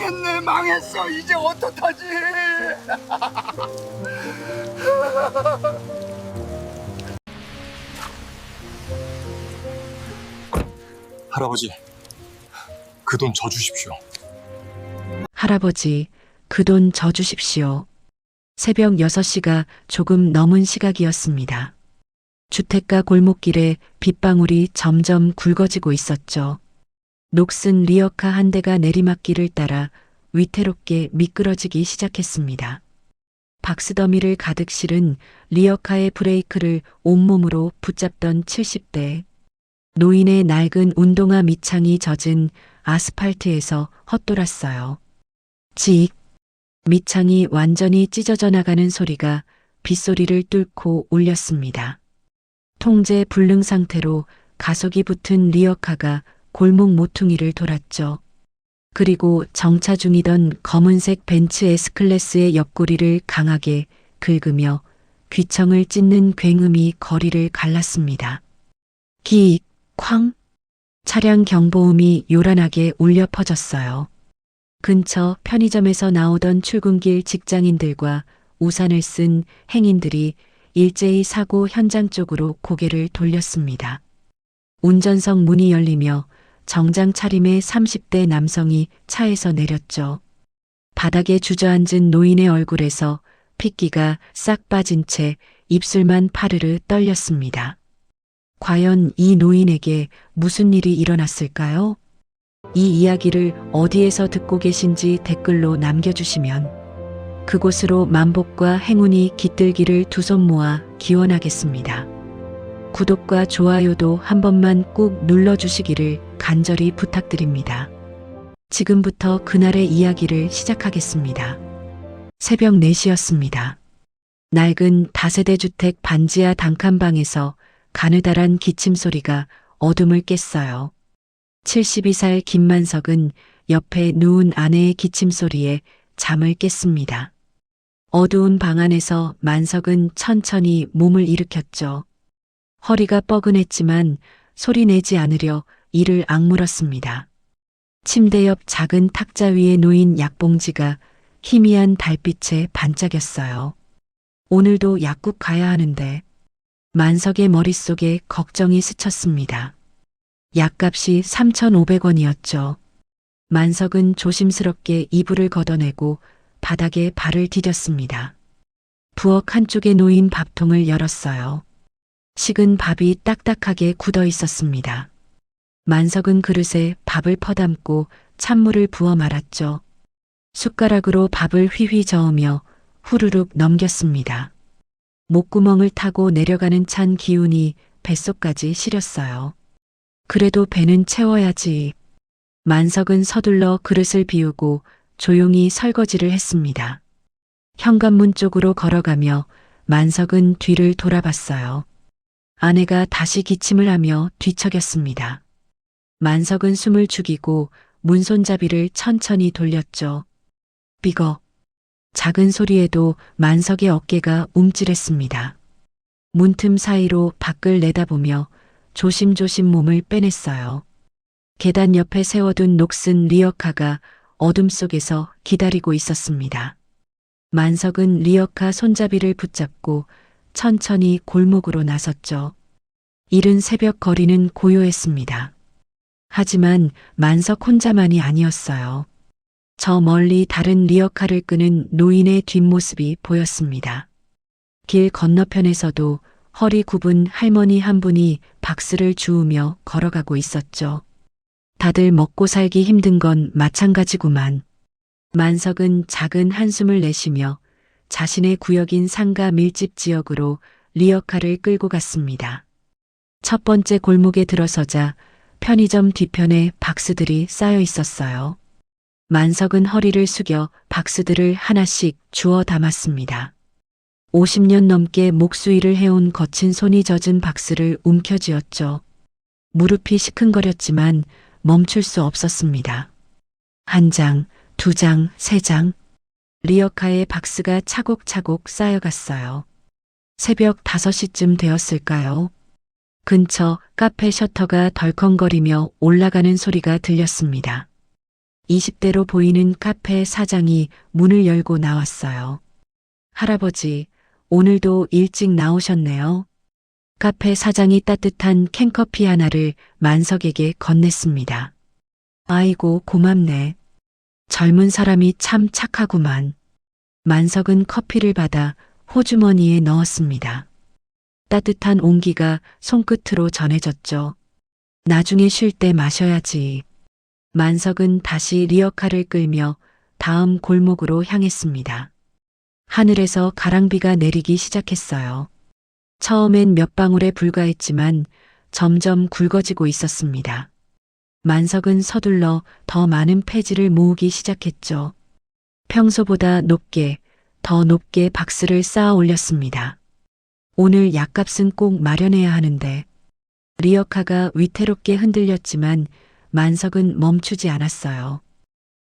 망했네, 망했어. 이제 어떡하지? 할아버지, 그 돈 저 주십시오. 할아버지, 그 돈 저 주십시오. 새벽 6시가 조금 넘은 시각이었습니다. 주택가 골목길에 빗방울이 점점 굵어지고 있었죠. 녹슨 리어카 한 대가 내리막길을 따라 위태롭게 미끄러지기 시작했습니다. 박스더미를 가득 실은 리어카의 브레이크를 온몸으로 붙잡던 70대. 노인의 낡은 운동화 밑창이 젖은 아스팔트에서 헛돌았어요. 직! 밑창이 완전히 찢어져 나가는 소리가 빗소리를 뚫고 울렸습니다. 통제 불능 상태로 가속이 붙은 리어카가 골목 모퉁이를 돌았죠. 그리고 정차 중이던 검은색 벤츠 S클래스의 옆구리를 강하게 긁으며 귀청을 찢는 굉음이 거리를 갈랐습니다. 기, 쾅! 차량 경보음이 요란하게 울려 퍼졌어요. 근처 편의점에서 나오던 출근길 직장인들과 우산을 쓴 행인들이 일제히 사고 현장 쪽으로 고개를 돌렸습니다. 운전석 문이 열리며 정장 차림의 30대 남성이 차에서 내렸죠. 바닥에 주저앉은 노인의 얼굴에서 핏기가 싹 빠진 채 입술만 파르르 떨렸습니다. 과연 이 노인에게 무슨 일이 일어났을까요? 이 이야기를 어디에서 듣고 계신지 댓글로 남겨주시면 그곳으로 만복과 행운이 깃들기를 두 손 모아 기원하겠습니다. 구독과 좋아요도 한 번만 꾹 눌러주시기를 간절히 부탁드립니다. 지금부터 그날의 이야기를 시작하겠습니다. 새벽 4시였습니다. 낡은 다세대 주택 반지하 단칸방에서 가느다란 기침 소리가 어둠을 깼어요. 72살 김만석은 옆에 누운 아내의 기침 소리에 잠을 깼습니다. 어두운 방 안에서 만석은 천천히 몸을 일으켰죠. 허리가 뻐근했지만 소리 내지 않으려 이를 악물었습니다. 침대 옆 작은 탁자 위에 놓인 약봉지가 희미한 달빛에 반짝였어요. 오늘도 약국 가야 하는데. 만석의 머릿속에 걱정이 스쳤습니다. 약값이 3,500원이었죠. 만석은 조심스럽게 이불을 걷어내고 바닥에 발을 디뎠습니다. 부엌 한쪽에 놓인 밥통을 열었어요. 식은 밥이 딱딱하게 굳어 있었습니다. 만석은 그릇에 밥을 퍼담고 찬물을 부어 말았죠. 숟가락으로 밥을 휘휘 저으며 후루룩 넘겼습니다. 목구멍을 타고 내려가는 찬 기운이 뱃속까지 시렸어요. 그래도 배는 채워야지. 만석은 서둘러 그릇을 비우고 조용히 설거지를 했습니다. 현관문 쪽으로 걸어가며 만석은 뒤를 돌아봤어요. 아내가 다시 기침을 하며 뒤척였습니다. 만석은 숨을 죽이고 문손잡이를 천천히 돌렸죠. 삐걱. 작은 소리에도 만석의 어깨가 움찔했습니다. 문틈 사이로 밖을 내다보며 조심조심 몸을 빼냈어요. 계단 옆에 세워둔 녹슨 리어카가 어둠 속에서 기다리고 있었습니다. 만석은 리어카 손잡이를 붙잡고 천천히 골목으로 나섰죠. 이른 새벽 거리는 고요했습니다. 하지만 만석 혼자만이 아니었어요. 저 멀리 다른 리어카를 끄는 노인의 뒷모습이 보였습니다. 길 건너편에서도 허리 굽은 할머니 한 분이 박스를 주우며 걸어가고 있었죠. 다들 먹고 살기 힘든 건 마찬가지구만. 만석은 작은 한숨을 내쉬며 자신의 구역인 상가 밀집 지역으로 리어카를 끌고 갔습니다. 첫 번째 골목에 들어서자 편의점 뒤편에 박스들이 쌓여 있었어요. 만석은 허리를 숙여 박스들을 하나씩 주워 담았습니다. 50년 넘게 목수일을 해온 거친 손이 젖은 박스를 움켜쥐었죠. 무릎이 시큰거렸지만 멈출 수 없었습니다. 한 장, 두 장, 세 장. 리어카의 박스가 차곡차곡 쌓여갔어요. 새벽 5시쯤 되었을까요? 근처 카페 셔터가 덜컹거리며 올라가는 소리가 들렸습니다. 20대로 보이는 카페 사장이 문을 열고 나왔어요. 할아버지, 오늘도 일찍 나오셨네요. 카페 사장이 따뜻한 캔커피 하나를 만석에게 건넸습니다. 아이고, 고맙네. 젊은 사람이 참 착하구만. 만석은 커피를 받아 호주머니에 넣었습니다. 따뜻한 온기가 손끝으로 전해졌죠. 나중에 쉴 때 마셔야지. 만석은 다시 리어카를 끌며 다음 골목으로 향했습니다. 하늘에서 가랑비가 내리기 시작했어요. 처음엔 몇 방울에 불과했지만 점점 굵어지고 있었습니다. 만석은 서둘러 더 많은 폐지를 모으기 시작했죠. 평소보다 높게, 더 높게 박스를 쌓아 올렸습니다. 오늘 약값은 꼭 마련해야 하는데. 리어카가 위태롭게 흔들렸지만 만석은 멈추지 않았어요.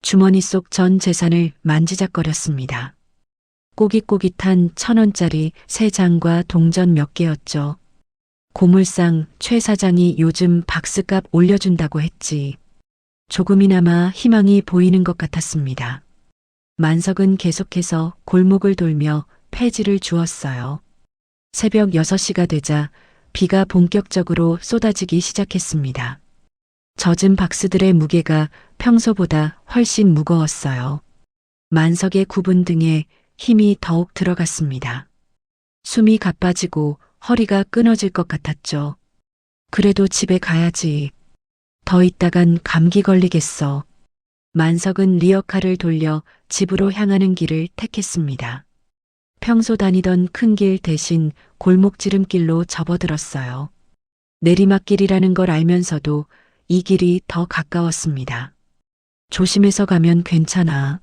주머니 속 전 재산을 만지작거렸습니다. 꼬깃꼬깃한 1,000원짜리 3장과 동전 몇 개였죠. 고물상 최 사장이 요즘 박스값 올려준다고 했지. 조금이나마 희망이 보이는 것 같았습니다. 만석은 계속해서 골목을 돌며 폐지를 주었어요. 새벽 6시가 되자 비가 본격적으로 쏟아지기 시작했습니다. 젖은 박스들의 무게가 평소보다 훨씬 무거웠어요. 만석의 굽은 등에 힘이 더욱 들어갔습니다. 숨이 가빠지고 허리가 끊어질 것 같았죠. 그래도 집에 가야지. 더 있다간 감기 걸리겠어. 만석은 리어카를 돌려 집으로 향하는 길을 택했습니다. 평소 다니던 큰 길 대신 골목 지름길로 접어들었어요. 내리막길이라는 걸 알면서도 이 길이 더 가까웠습니다. 조심해서 가면 괜찮아.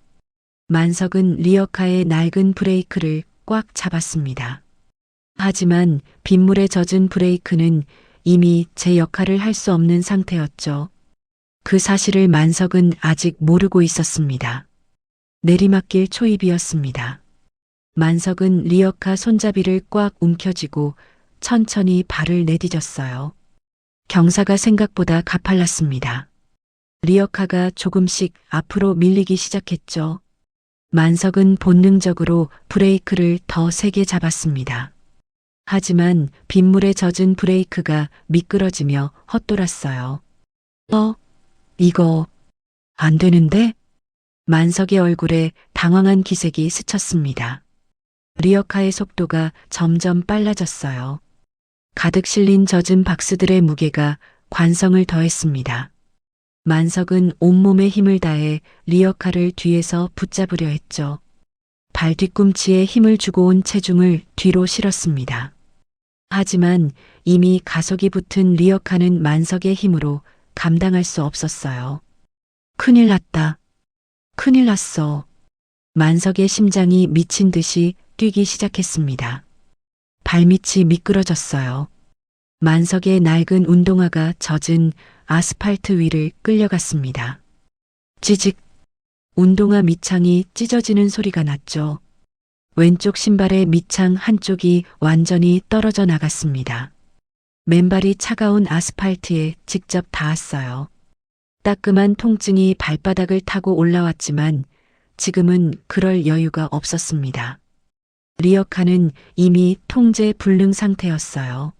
만석은 리어카의 낡은 브레이크를 꽉 잡았습니다. 하지만 빗물에 젖은 브레이크는 이미 제 역할을 할 수 없는 상태였죠. 그 사실을 만석은 아직 모르고 있었습니다. 내리막길 초입이었습니다. 만석은 리어카 손잡이를 꽉 움켜쥐고 천천히 발을 내디뎠어요. 경사가 생각보다 가팔랐습니다. 리어카가 조금씩 앞으로 밀리기 시작했죠. 만석은 본능적으로 브레이크를 더 세게 잡았습니다. 하지만 빗물에 젖은 브레이크가 미끄러지며 헛돌았어요. 이거 안 되는데? 만석의 얼굴에 당황한 기색이 스쳤습니다. 리어카의 속도가 점점 빨라졌어요. 가득 실린 젖은 박스들의 무게가 관성을 더했습니다. 만석은 온몸에 힘을 다해 리어카를 뒤에서 붙잡으려 했죠. 발 뒤꿈치에 힘을 주고 온 체중을 뒤로 실었습니다. 하지만 이미 가속이 붙은 리어카는 만석의 힘으로 감당할 수 없었어요. 큰일 났다. 큰일 났어. 만석의 심장이 미친 듯이 뛰기 시작했습니다. 발밑이 미끄러졌어요. 만석의 낡은 운동화가 젖은 아스팔트 위를 끌려갔습니다. 찌직. 운동화 밑창이 찢어지는 소리가 났죠. 왼쪽 신발의 밑창 한쪽이 완전히 떨어져 나갔습니다. 맨발이 차가운 아스팔트에 직접 닿았어요. 따끔한 통증이 발바닥을 타고 올라왔지만 지금은 그럴 여유가 없었습니다. 리어카는 이미 통제 불능 상태였어요.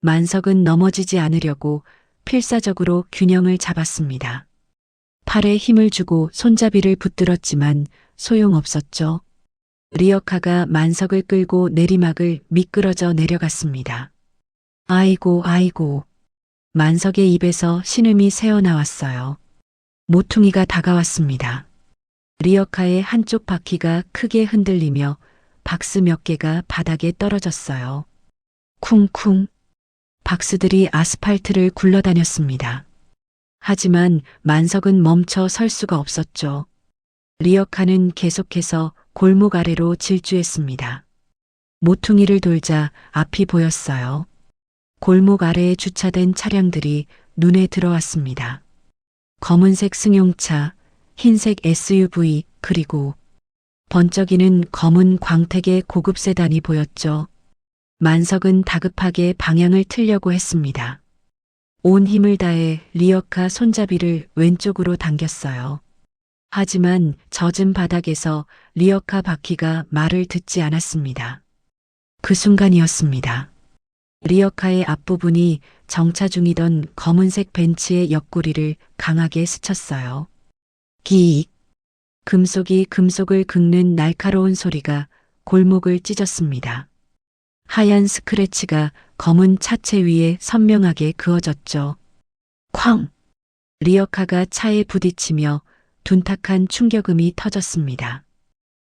만석은 넘어지지 않으려고 필사적으로 균형을 잡았습니다. 팔에 힘을 주고 손잡이를 붙들었지만 소용없었죠. 리어카가 만석을 끌고 내리막을 미끄러져 내려갔습니다. 아이고, 아이고. 만석의 입에서 신음이 새어나왔어요. 모퉁이가 다가왔습니다. 리어카의 한쪽 바퀴가 크게 흔들리며 박스 몇 개가 바닥에 떨어졌어요. 쿵쿵. 박스들이 아스팔트를 굴러다녔습니다. 하지만 만석은 멈춰 설 수가 없었죠. 리어카는 계속해서 골목 아래로 질주했습니다. 모퉁이를 돌자 앞이 보였어요. 골목 아래에 주차된 차량들이 눈에 들어왔습니다. 검은색 승용차, 흰색 SUV, 그리고 번쩍이는 검은 광택의 고급 세단이 보였죠. 만석은 다급하게 방향을 틀려고 했습니다. 온 힘을 다해 리어카 손잡이를 왼쪽으로 당겼어요. 하지만 젖은 바닥에서 리어카 바퀴가 말을 듣지 않았습니다. 그 순간이었습니다. 리어카의 앞부분이 정차 중이던 검은색 벤츠의 옆구리를 강하게 스쳤어요. 기익. 금속이 금속을 긁는 날카로운 소리가 골목을 찢었습니다. 하얀 스크래치가 검은 차체 위에 선명하게 그어졌죠. 쾅! 리어카가 차에 부딪히며 둔탁한 충격음이 터졌습니다.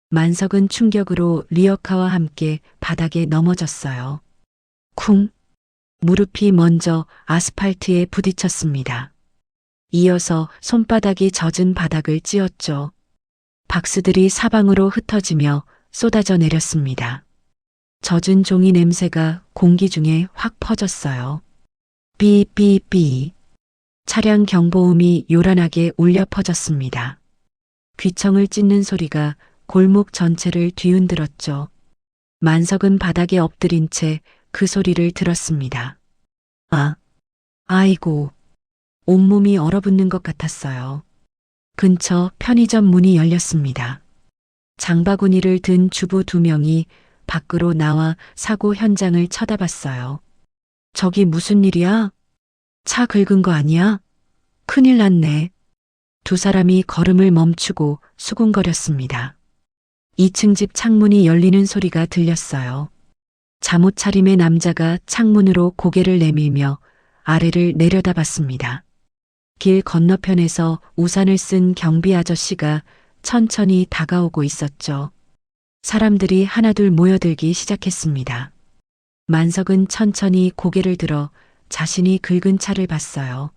만석은 충격으로 리어카와 함께 바닥에 넘어졌어요. 쿵! 무릎이 먼저 아스팔트에 부딪혔습니다. 이어서 손바닥이 젖은 바닥을 찧었죠. 박스들이 사방으로 흩어지며 쏟아져 내렸습니다. 젖은 종이 냄새가 공기 중에 확 퍼졌어요. 삐삐삐. 차량 경보음이 요란하게 울려 퍼졌습니다. 귀청을 찢는 소리가 골목 전체를 뒤흔들었죠. 만석은 바닥에 엎드린 채 그 소리를 들었습니다. 아이고. 온몸이 얼어붙는 것 같았어요. 근처 편의점 문이 열렸습니다. 장바구니를 든 주부 2명이 밖으로 나와 사고 현장을 쳐다봤어요. 저기 무슨 일이야? 차 긁은 거 아니야? 큰일 났네. 2사람이 걸음을 멈추고 수군거렸습니다. 2층 집 창문이 열리는 소리가 들렸어요. 잠옷 차림의 남자가 창문으로 고개를 내밀며 아래를 내려다봤습니다. 길 건너편에서 우산을 쓴 경비 아저씨가 천천히 다가오고 있었죠. 사람들이 하나둘 모여들기 시작했습니다. 만석은 천천히 고개를 들어 자신이 긁은 차를 봤어요.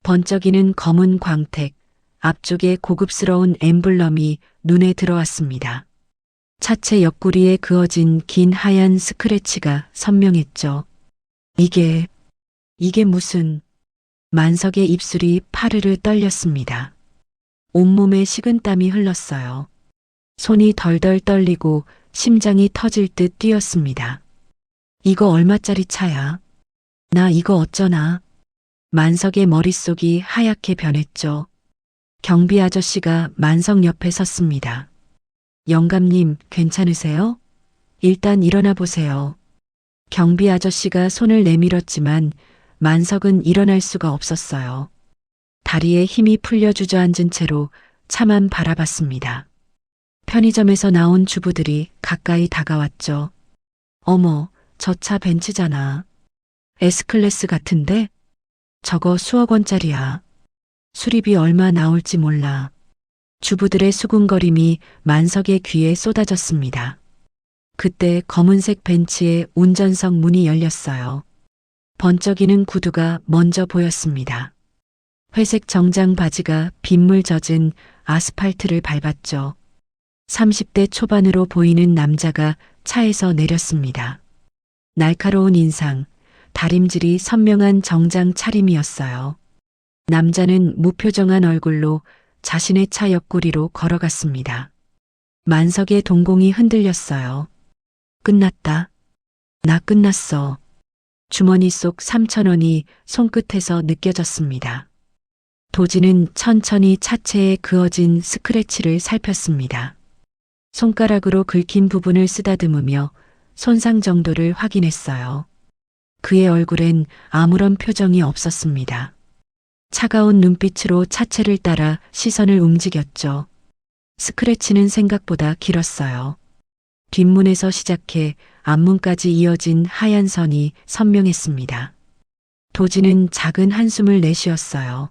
번쩍이는 검은 광택, 앞쪽에 고급스러운 엠블럼이 눈에 들어왔습니다. 차체 옆구리에 그어진 긴 하얀 스크래치가 선명했죠. 이게 무슨... 만석의 입술이 파르르 떨렸습니다. 온몸에 식은땀이 흘렀어요. 손이 덜덜 떨리고 심장이 터질 듯 뛰었습니다. 이거 얼마짜리 차야? 나 이거 어쩌나? 만석의 머릿속이 하얗게 변했죠. 경비 아저씨가 만석 옆에 섰습니다. 영감님, 괜찮으세요? 일단 일어나 보세요. 경비 아저씨가 손을 내밀었지만 만석은 일어날 수가 없었어요. 다리에 힘이 풀려 주저앉은 채로 차만 바라봤습니다. 편의점에서 나온 주부들이 가까이 다가왔죠. 어머, 저 차 벤츠잖아. S클래스 같은데? 저거 수억 원짜리야. 수리비 얼마 나올지 몰라. 주부들의 수군거림이 만석의 귀에 쏟아졌습니다. 그때 검은색 벤츠의 운전석 문이 열렸어요. 번쩍이는 구두가 먼저 보였습니다. 회색 정장 바지가 빗물 젖은 아스팔트를 밟았죠. 30대 초반으로 보이는 남자가 차에서 내렸습니다. 날카로운 인상, 다림질이 선명한 정장 차림이었어요. 남자는 무표정한 얼굴로 자신의 차 옆구리로 걸어갔습니다. 만석의 동공이 흔들렸어요. 끝났다. 나 끝났어. 주머니 속 3,000원이 손끝에서 느껴졌습니다. 도지는 천천히 차체에 그어진 스크래치를 살폈습니다. 손가락으로 긁힌 부분을 쓰다듬으며 손상 정도를 확인했어요. 그의 얼굴엔 아무런 표정이 없었습니다. 차가운 눈빛으로 차체를 따라 시선을 움직였죠. 스크래치는 생각보다 길었어요. 뒷문에서 시작해 앞문까지 이어진 하얀 선이 선명했습니다. 도지는 작은 한숨을 내쉬었어요.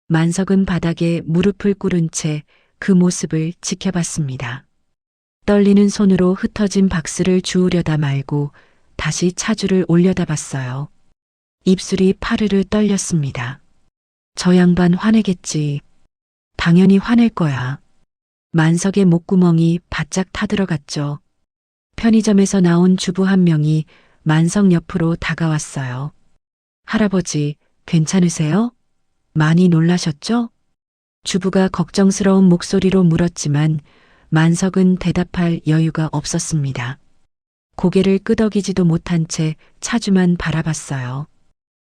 만석은 바닥에 무릎을 꿇은 채 그 모습을 지켜봤습니다. 떨리는 손으로 흩어진 박스를 주우려다 말고 다시 차주를 올려다 봤어요. 입술이 파르르 떨렸습니다. 저 양반 화내겠지. 당연히 화낼 거야. 만석의 목구멍이 바짝 타들어갔죠. 편의점에서 나온 주부 한 명이 만석 옆으로 다가왔어요. 할아버지, 괜찮으세요? 많이 놀라셨죠? 주부가 걱정스러운 목소리로 물었지만 만석은 대답할 여유가 없었습니다. 고개를 끄덕이지도 못한 채 차주만 바라봤어요.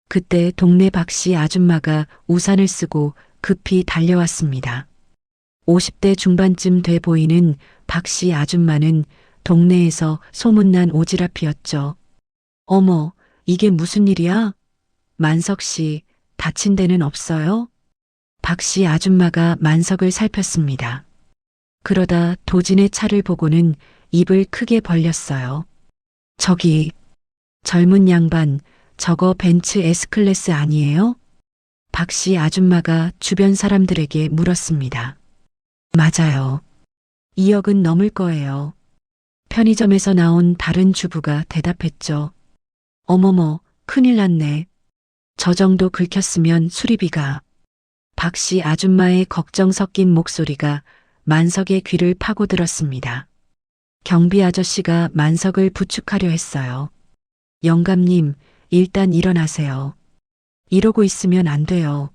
그때 동네 박씨 아줌마가 우산을 쓰고 급히 달려왔습니다. 50대 중반쯤 돼 보이는 박 씨 아줌마는 동네에서 소문난 오지랖이었죠. 어머, 이게 무슨 일이야? 만석 씨, 다친 데는 없어요? 박 씨 아줌마가 만석을 살폈습니다. 그러다 도진의 차를 보고는 입을 크게 벌렸어요. 저기, 젊은 양반, 저거 벤츠 S클래스 아니에요? 박 씨 아줌마가 주변 사람들에게 물었습니다. 맞아요. 2억은 넘을 거예요. 편의점에서 나온 다른 주부가 대답했죠. 어머머, 큰일 났네. 저 정도 긁혔으면 수리비가. 박 씨 아줌마의 걱정 섞인 목소리가 만석의 귀를 파고들었습니다. 경비 아저씨가 만석을 부축하려 했어요. 영감님, 일단 일어나세요. 이러고 있으면 안 돼요.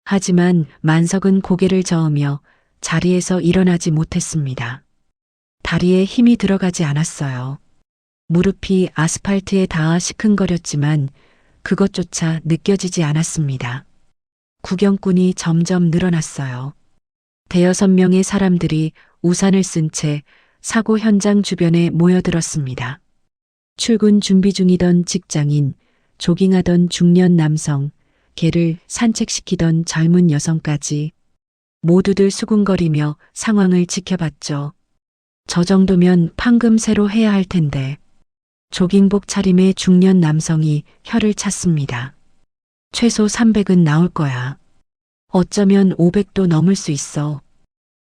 하지만 만석은 고개를 저으며 자리에서 일어나지 못했습니다. 다리에 힘이 들어가지 않았어요. 무릎이 아스팔트에 닿아 시큰거렸지만 그것조차 느껴지지 않았습니다. 구경꾼이 점점 늘어났어요. 대여섯 명의 사람들이 우산을 쓴 채 사고 현장 주변에 모여들었습니다. 출근 준비 중이던 직장인, 조깅하던 중년 남성, 개를 산책시키던 젊은 여성까지 모두들 수군거리며 상황을 지켜봤죠. 저 정도면 판금새로 해야 할 텐데. 조깅복 차림의 중년 남성이 혀를 찼습니다. 최소 300은 나올 거야. 어쩌면 500도 넘을 수 있어.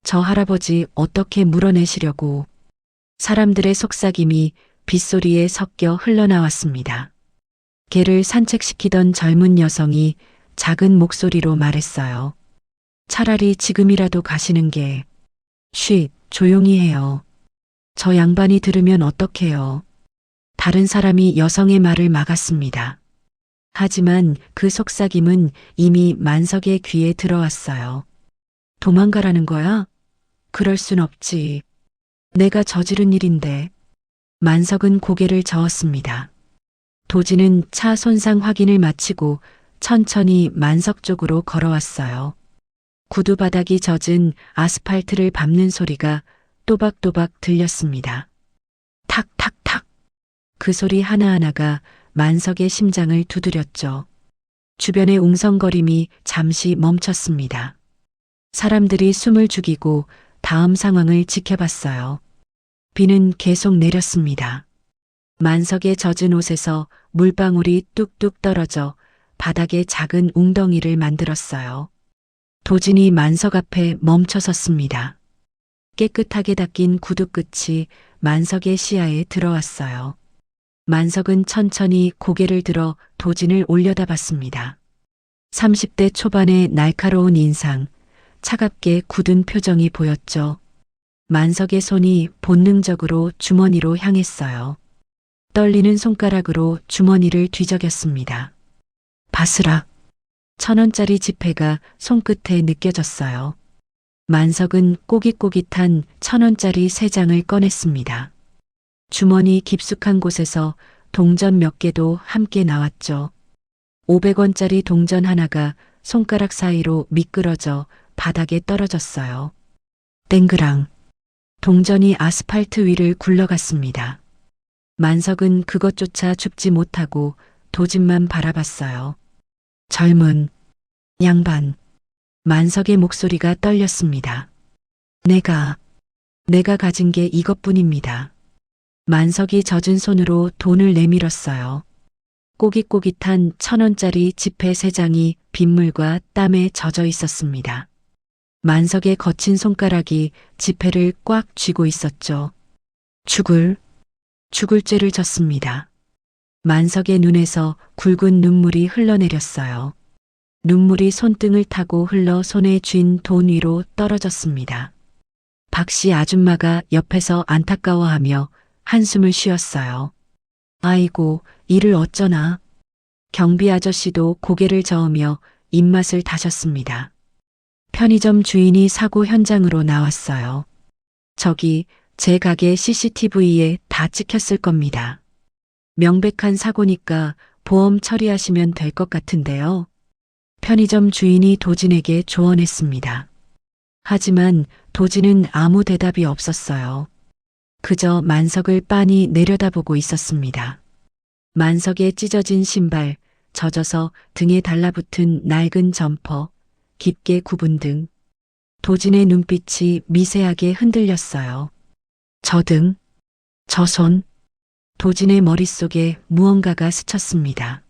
저 할아버지 어떻게 물어내시려고. 사람들의 속삭임이 빗소리에 섞여 흘러나왔습니다. 개를 산책시키던 젊은 여성이 작은 목소리로 말했어요. 차라리 지금이라도 가시는 게. 쉿, 조용히 해요. 저 양반이 들으면 어떡해요. 다른 사람이 여성의 말을 막았습니다. 하지만 그 속삭임은 이미 만석의 귀에 들어왔어요. 도망가라는 거야? 그럴 순 없지. 내가 저지른 일인데. 만석은 고개를 저었습니다. 도진은 차 손상 확인을 마치고 천천히 만석 쪽으로 걸어왔어요. 구두 바닥이 젖은 아스팔트를 밟는 소리가 또박또박 들렸습니다. 탁탁탁. 그 소리 하나하나가 만석의 심장을 두드렸죠. 주변의 웅성거림이 잠시 멈췄습니다. 사람들이 숨을 죽이고 다음 상황을 지켜봤어요. 비는 계속 내렸습니다. 만석의 젖은 옷에서 물방울이 뚝뚝 떨어져 바닥에 작은 웅덩이를 만들었어요. 도진이 만석 앞에 멈춰섰습니다. 깨끗하게 닦인 구두 끝이 만석의 시야에 들어왔어요. 만석은 천천히 고개를 들어 도진을 올려다봤습니다. 30대 초반의 날카로운 인상, 차갑게 굳은 표정이 보였죠. 만석의 손이 본능적으로 주머니로 향했어요. 떨리는 손가락으로 주머니를 뒤적였습니다. 바스락. 1,000원짜리 지폐가 손끝에 느껴졌어요. 만석은 꼬깃꼬깃한 1,000원짜리 3장을 꺼냈습니다. 주머니 깊숙한 곳에서 동전 몇 개도 함께 나왔죠. 500원짜리 동전 하나가 손가락 사이로 미끄러져 바닥에 떨어졌어요. 땡그랑. 동전이 아스팔트 위를 굴러갔습니다. 만석은 그것조차 줍지 못하고 도진만 바라봤어요. 젊은 양반. 만석의 목소리가 떨렸습니다. 내가 가진 게 이것뿐입니다. 만석이 젖은 손으로 돈을 내밀었어요. 꼬깃꼬깃한 1,000원짜리 지폐 3장이 빗물과 땀에 젖어 있었습니다. 만석의 거친 손가락이 지폐를 꽉 쥐고 있었죠. 죽을 죄를 졌습니다. 만석의 눈에서 굵은 눈물이 흘러내렸어요. 눈물이 손등을 타고 흘러 손에 쥔 돈 위로 떨어졌습니다. 박 씨 아줌마가 옆에서 안타까워하며 한숨을 쉬었어요. 아이고, 이를 어쩌나. 경비 아저씨도 고개를 저으며 입맛을 다셨습니다. 편의점 주인이 사고 현장으로 나왔어요. 저기 제 가게 CCTV에 다 찍혔을 겁니다. 명백한 사고니까 보험 처리하시면 될 것 같은데요. 편의점 주인이 도진에게 조언했습니다. 하지만 도진은 아무 대답이 없었어요. 그저 만석을 빤히 내려다보고 있었습니다. 만석의 찢어진 신발, 젖어서 등에 달라붙은 낡은 점퍼, 깊게 굽은 등. 도진의 눈빛이 미세하게 흔들렸어요. 저 등, 저 손. 도진의 머릿속에 무언가가 스쳤습니다.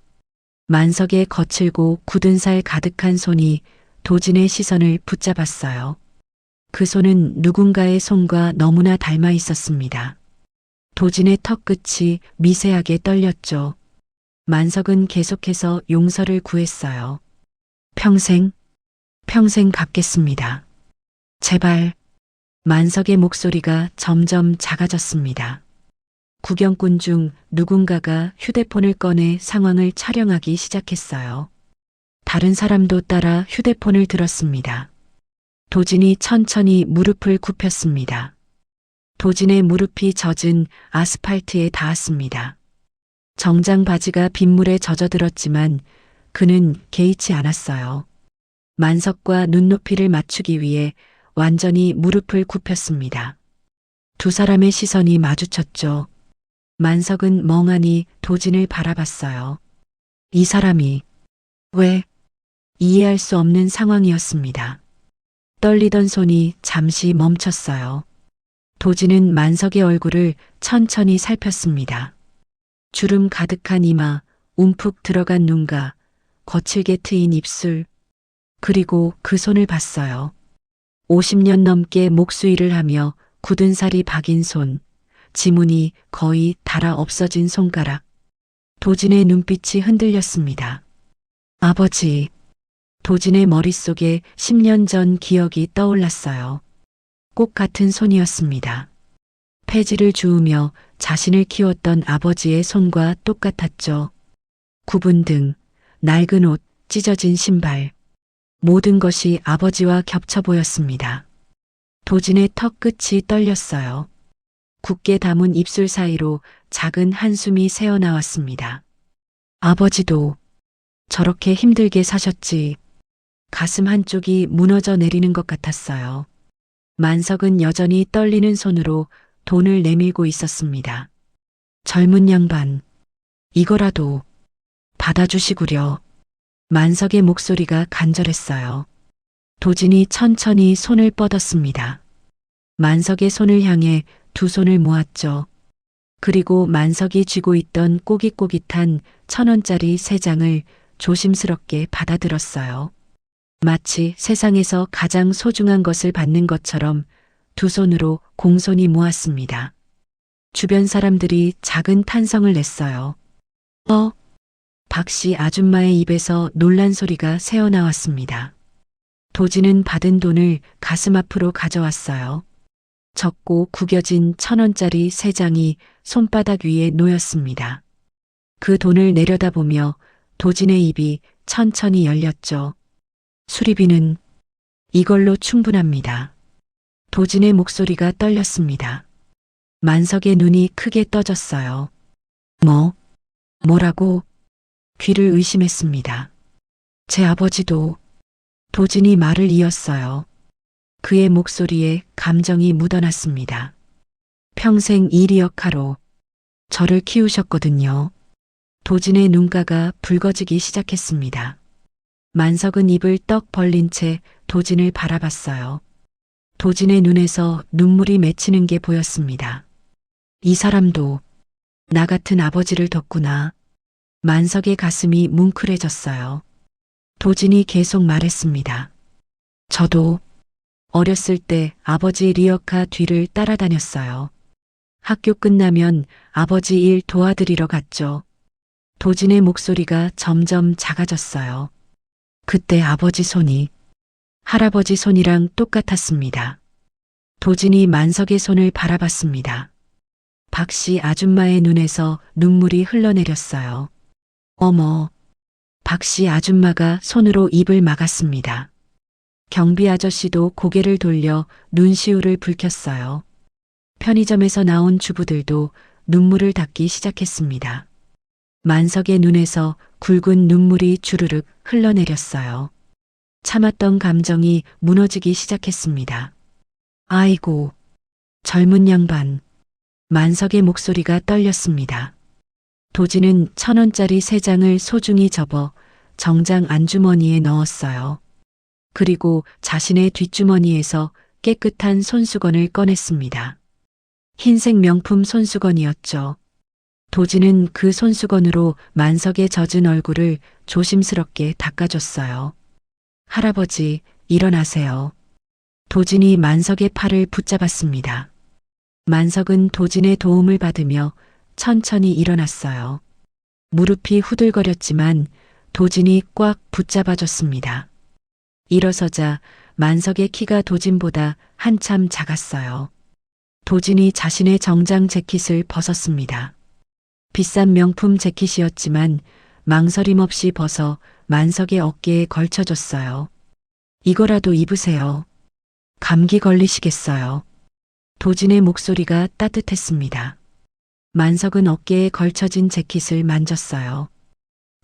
만석의 거칠고 굳은 살 가득한 손이 도진의 시선을 붙잡았어요. 그 손은 누군가의 손과 너무나 닮아 있었습니다. 도진의 턱 끝이 미세하게 떨렸죠. 만석은 계속해서 용서를 구했어요. 평생 갚겠습니다. 제발. 만석의 목소리가 점점 작아졌습니다. 구경꾼 중 누군가가 휴대폰을 꺼내 상황을 촬영하기 시작했어요. 다른 사람도 따라 휴대폰을 들었습니다. 도진이 천천히 무릎을 굽혔습니다. 도진의 무릎이 젖은 아스팔트에 닿았습니다. 정장 바지가 빗물에 젖어들었지만 그는 개의치 않았어요. 만석과 눈높이를 맞추기 위해 완전히 무릎을 굽혔습니다. 두 사람의 시선이 마주쳤죠. 만석은 멍하니 도진을 바라봤어요. 이 사람이 왜? 이해할 수 없는 상황이었습니다. 떨리던 손이 잠시 멈췄어요. 도진은 만석의 얼굴을 천천히 살폈습니다. 주름 가득한 이마, 움푹 들어간 눈가, 거칠게 트인 입술, 그리고 그 손을 봤어요. 50년 넘게 목수일을 하며 굳은 살이 박인 손, 지문이 거의 닳아 없어진 손가락. 도진의 눈빛이 흔들렸습니다. 아버지. 도진의 머릿속에 10년 전 기억이 떠올랐어요. 꽃 같은 손이었습니다. 폐지를 주우며 자신을 키웠던 아버지의 손과 똑같았죠. 굽은 등, 낡은 옷, 찢어진 신발. 모든 것이 아버지와 겹쳐 보였습니다. 도진의 턱 끝이 떨렸어요. 굳게 담은 입술 사이로 작은 한숨이 새어나왔습니다. 아버지도 저렇게 힘들게 사셨지. 가슴 한쪽이 무너져 내리는 것 같았어요. 만석은 여전히 떨리는 손으로 돈을 내밀고 있었습니다. 젊은 양반, 이거라도 받아주시구려. 만석의 목소리가 간절했어요. 도진이 천천히 손을 뻗었습니다. 만석의 손을 향해 두 손을 모았죠. 그리고 만석이 쥐고 있던 꼬깃꼬깃한 1,000원짜리 3장을 조심스럽게 받아들었어요. 마치 세상에서 가장 소중한 것을 받는 것처럼 두 손으로 공손히 모았습니다. 주변 사람들이 작은 탄성을 냈어요. 박씨 아줌마의 입에서 놀란 소리가 새어나왔습니다. 도진은 받은 돈을 가슴 앞으로 가져왔어요. 적고 구겨진 1,000원짜리 3장이 손바닥 위에 놓였습니다. 그 돈을 내려다보며 도진의 입이 천천히 열렸죠. 수리비는 이걸로 충분합니다. 도진의 목소리가 떨렸습니다. 만석의 눈이 크게 떠졌어요. 뭐라고? 귀를 의심했습니다. 제 아버지도. 도진이 말을 이었어요. 그의 목소리에 감정이 묻어났습니다. 평생 일이역하로 저를 키우셨거든요. 도진의 눈가가 붉어지기 시작했습니다. 만석은 입을 떡 벌린 채 도진을 바라봤어요. 도진의 눈에서 눈물이 맺히는 게 보였습니다. 이 사람도 나 같은 아버지를 뒀구나. 만석의 가슴이 뭉클해졌어요. 도진이 계속 말했습니다. 저도 어렸을 때 아버지 리어카 뒤를 따라다녔어요. 학교 끝나면 아버지 일 도와드리러 갔죠. 도진의 목소리가 점점 작아졌어요. 그때 아버지 손이 할아버지 손이랑 똑같았습니다. 도진이 만석의 손을 바라봤습니다. 박씨 아줌마의 눈에서 눈물이 흘러내렸어요. 어머. 박씨 아줌마가 손으로 입을 막았습니다. 경비 아저씨도 고개를 돌려 눈시울을 붉혔어요. 편의점에서 나온 주부들도 눈물을 닦기 시작했습니다. 만석의 눈에서 굵은 눈물이 주르륵 흘러내렸어요. 참았던 감정이 무너지기 시작했습니다. 아이고, 젊은 양반. 만석의 목소리가 떨렸습니다. 도진은 1,000원짜리 3장을 소중히 접어 정장 안주머니에 넣었어요. 그리고 자신의 뒷주머니에서 깨끗한 손수건을 꺼냈습니다. 흰색 명품 손수건이었죠. 도진은 그 손수건으로 만석의 젖은 얼굴을 조심스럽게 닦아줬어요. 할아버지, 일어나세요. 도진이 만석의 팔을 붙잡았습니다. 만석은 도진의 도움을 받으며 천천히 일어났어요. 무릎이 후들거렸지만 도진이 꽉 붙잡아줬습니다. 일어서자 만석의 키가 도진보다 한참 작았어요. 도진이 자신의 정장 재킷을 벗었습니다. 비싼 명품 재킷이었지만 망설임 없이 벗어 만석의 어깨에 걸쳐줬어요. 이거라도 입으세요. 감기 걸리시겠어요. 도진의 목소리가 따뜻했습니다. 만석은 어깨에 걸쳐진 재킷을 만졌어요.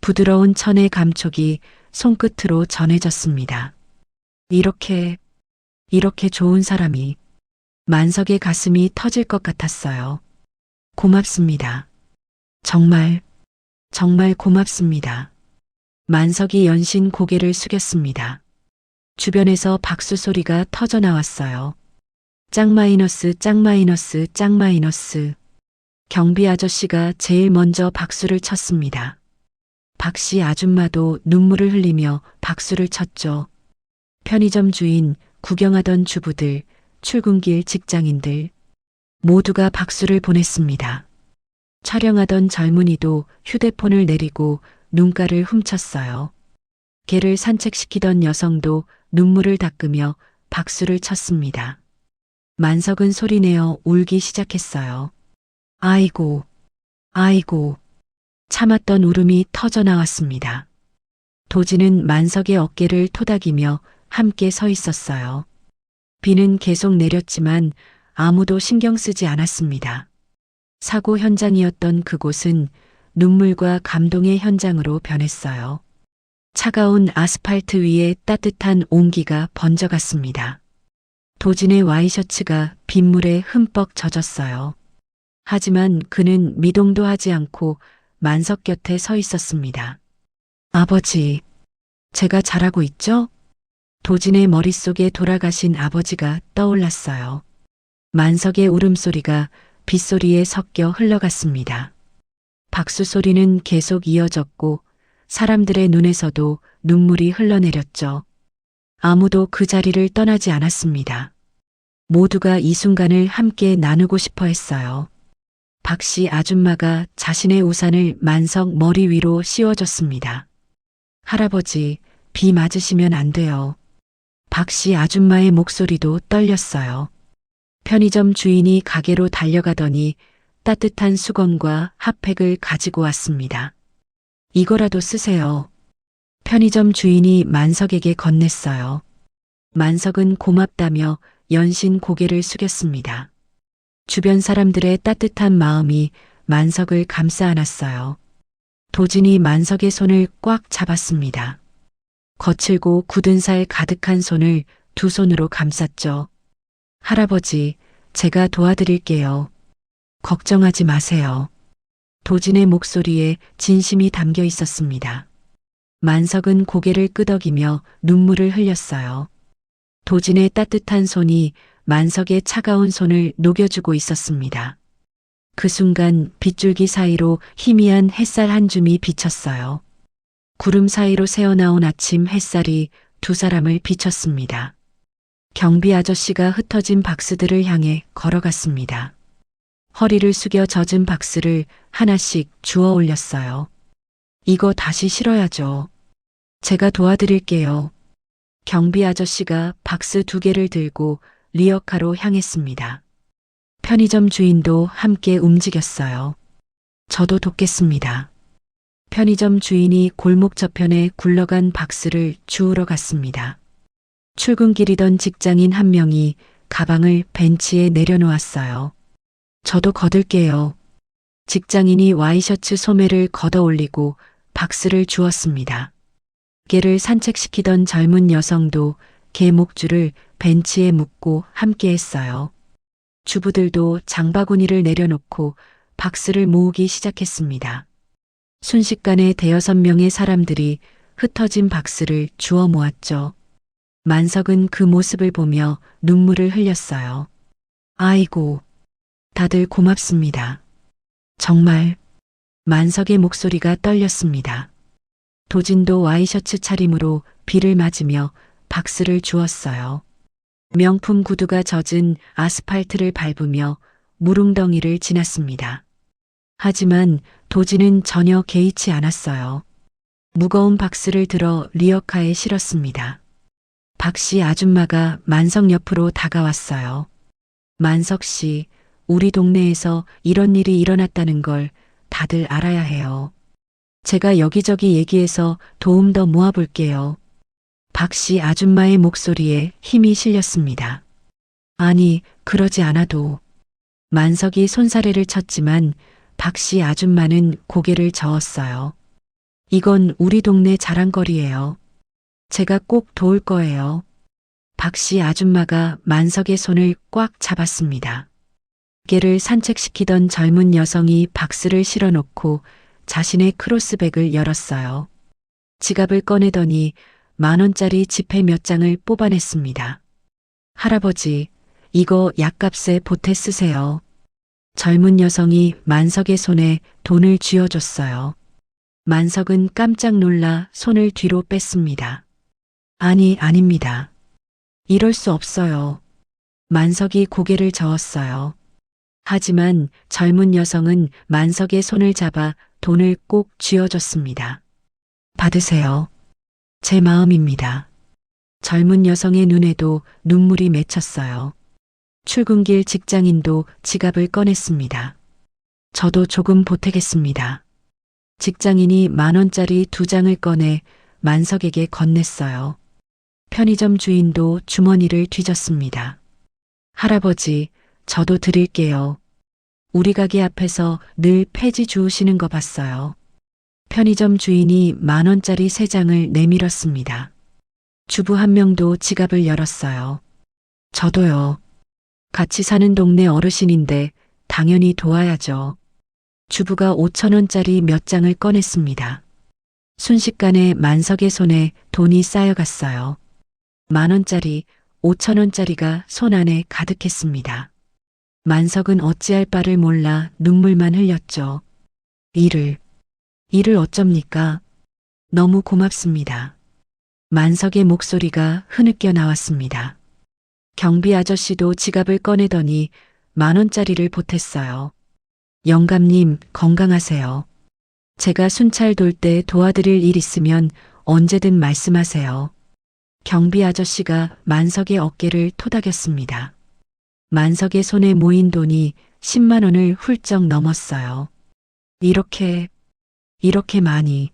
부드러운 천의 감촉이 손끝으로 전해졌습니다. 이렇게 좋은 사람이. 만석의 가슴이 터질 것 같았어요. 고맙습니다. 정말 고맙습니다. 만석이 연신 고개를 숙였습니다. 주변에서 박수 소리가 터져 나왔어요. 짱 마이너스. 경비 아저씨가 제일 먼저 박수를 쳤습니다. 박씨 아줌마도 눈물을 흘리며 박수를 쳤죠. 편의점 주인, 구경하던 주부들, 출근길 직장인들 모두가 박수를 보냈습니다. 촬영하던 젊은이도 휴대폰을 내리고 눈가를 훔쳤어요. 개를 산책시키던 여성도 눈물을 닦으며 박수를 쳤습니다. 만석은 소리내어 울기 시작했어요. 아이고. 참았던 울음이 터져 나왔습니다. 도진은 만석의 어깨를 토닥이며 함께 서 있었어요. 비는 계속 내렸지만 아무도 신경 쓰지 않았습니다. 사고 현장이었던 그곳은 눈물과 감동의 현장으로 변했어요. 차가운 아스팔트 위에 따뜻한 온기가 번져갔습니다. 도진의 와이셔츠가 빗물에 흠뻑 젖었어요. 하지만 그는 미동도 하지 않고 만석 곁에 서 있었습니다. 아버지, 제가 잘하고 있죠? 도진의 머릿속에 돌아가신 아버지가 떠올랐어요. 만석의 울음소리가 빗소리에 섞여 흘러갔습니다. 박수 소리는 계속 이어졌고 사람들의 눈에서도 눈물이 흘러내렸죠. 아무도 그 자리를 떠나지 않았습니다. 모두가 이 순간을 함께 나누고 싶어 했어요. 박씨 아줌마가 자신의 우산을 만석 머리 위로 씌워줬습니다. 할아버지, 비 맞으시면 안 돼요. 박씨 아줌마의 목소리도 떨렸어요. 편의점 주인이 가게로 달려가더니 따뜻한 수건과 핫팩을 가지고 왔습니다. 이거라도 쓰세요. 편의점 주인이 만석에게 건넸어요. 만석은 고맙다며 연신 고개를 숙였습니다. 주변 사람들의 따뜻한 마음이 만석을 감싸 안았어요. 도진이 만석의 손을 꽉 잡았습니다. 거칠고 굳은 살 가득한 손을 두 손으로 감쌌죠. 할아버지, 제가 도와드릴게요. 걱정하지 마세요. 도진의 목소리에 진심이 담겨 있었습니다. 만석은 고개를 끄덕이며 눈물을 흘렸어요. 도진의 따뜻한 손이 만석의 차가운 손을 녹여주고 있었습니다. 그 순간 빗줄기 사이로 희미한 햇살 한 줌이 비쳤어요. 구름 사이로 새어나온 아침 햇살이 두 사람을 비췄습니다. 경비 아저씨가 흩어진 박스들을 향해 걸어갔습니다. 허리를 숙여 젖은 박스를 하나씩 주워 올렸어요. 이거 다시 실어야죠. 제가 도와드릴게요. 경비 아저씨가 박스 2개를 들고 리어카로 향했습니다. 편의점 주인도 함께 움직였어요. 저도 돕겠습니다. 편의점 주인이 골목 저편에 굴러간 박스를 주우러 갔습니다. 출근길이던 직장인 한 명이 가방을 벤치에 내려놓았어요. 저도 거둘게요. 직장인이 와이셔츠 소매를 걷어 올리고 박스를 주었습니다. 개를 산책시키던 젊은 여성도 개 목줄을 벤치에 묶고 함께했어요. 주부들도 장바구니를 내려놓고 박스를 모으기 시작했습니다. 순식간에 대여섯 명의 사람들이 흩어진 박스를 주워 모았죠. 만석은 그 모습을 보며 눈물을 흘렸어요. 아이고, 다들 고맙습니다. 정말. 만석의 목소리가 떨렸습니다. 도진도 와이셔츠 차림으로 비를 맞으며 박스를 주었어요. 명품 구두가 젖은 아스팔트를 밟으며 무릉덩이를 지났습니다. 하지만 도진은 전혀 개의치 않았어요. 무거운 박스를 들어 리어카에 실었습니다. 박씨 아줌마가 만석 옆으로 다가왔어요. 만석 씨, 우리 동네에서 이런 일이 일어났다는 걸 다들 알아야 해요. 제가 여기저기 얘기해서 도움 더 모아볼게요. 박씨 아줌마의 목소리에 힘이 실렸습니다. 아니, 그러지 않아도. 만석이 손사래를 쳤지만 박씨 아줌마는 고개를 저었어요. 이건 우리 동네 자랑거리예요. 제가 꼭 도울 거예요. 박씨 아줌마가 만석의 손을 꽉 잡았습니다. 개를 산책시키던 젊은 여성이 박스를 실어놓고 자신의 크로스백을 열었어요. 지갑을 꺼내더니 10,000원짜리 지폐 몇 장을 뽑아냈습니다. 할아버지, 이거 약값에 보태 쓰세요. 젊은 여성이 만석의 손에 돈을 쥐어줬어요. 만석은 깜짝 놀라 손을 뒤로 뺐습니다. 아니, 아닙니다. 이럴 수 없어요. 만석이 고개를 저었어요. 하지만 젊은 여성은 만석의 손을 잡아 돈을 꼭 쥐어줬습니다. 받으세요. 제 마음입니다. 젊은 여성의 눈에도 눈물이 맺혔어요. 출근길 직장인도 지갑을 꺼냈습니다. 저도 조금 보태겠습니다. 직장인이 10,000원짜리 2장을 꺼내 만석에게 건넸어요. 편의점 주인도 주머니를 뒤졌습니다. 할아버지, 저도 드릴게요. 우리 가게 앞에서 늘 폐지 주우시는 거 봤어요. 편의점 주인이 10,000원짜리 3장을 내밀었습니다. 주부 한 명도 지갑을 열었어요. 저도요. 같이 사는 동네 어르신인데 당연히 도와야죠. 주부가 5,000원짜리 몇 장을 꺼냈습니다. 순식간에 만석의 손에 돈이 쌓여갔어요. 10,000원짜리, 5,000원짜리가 손 안에 가득했습니다. 만석은 어찌할 바를 몰라 눈물만 흘렸죠. 일을 어쩝니까? 너무 고맙습니다. 만석의 목소리가 흐느껴 나왔습니다. 경비 아저씨도 지갑을 꺼내더니 10,000원짜리를 보탰어요. 영감님, 건강하세요. 제가 순찰 돌 때 도와드릴 일 있으면 언제든 말씀하세요. 경비 아저씨가 만석의 어깨를 토닥였습니다. 만석의 손에 모인 돈이 10만 원을 훌쩍 넘었어요. 이렇게 많이.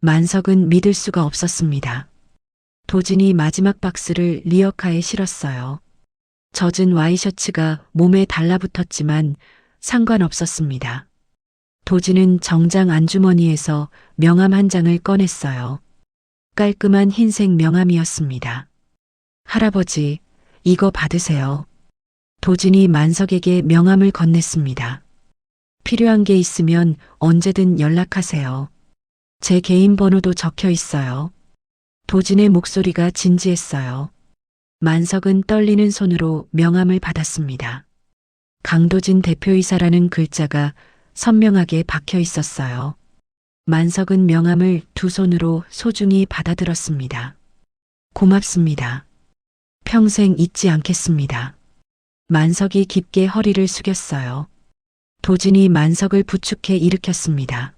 만석은 믿을 수가 없었습니다. 도진이 마지막 박스를 리어카에 실었어요. 젖은 와이셔츠가 몸에 달라붙었지만 상관없었습니다. 도진은 정장 안주머니에서 명함 한 장을 꺼냈어요. 깔끔한 흰색 명함이었습니다. 할아버지, 이거 받으세요. 도진이 만석에게 명함을 건넸습니다. 필요한 게 있으면 언제든 연락하세요. 제 개인 번호도 적혀 있어요. 도진의 목소리가 진지했어요. 만석은 떨리는 손으로 명함을 받았습니다. 강도진 대표이사라는 글자가 선명하게 박혀 있었어요. 만석은 명함을 두 손으로 소중히 받아들었습니다. 고맙습니다. 평생 잊지 않겠습니다. 만석이 깊게 허리를 숙였어요. 도진이 만석을 부축해 일으켰습니다.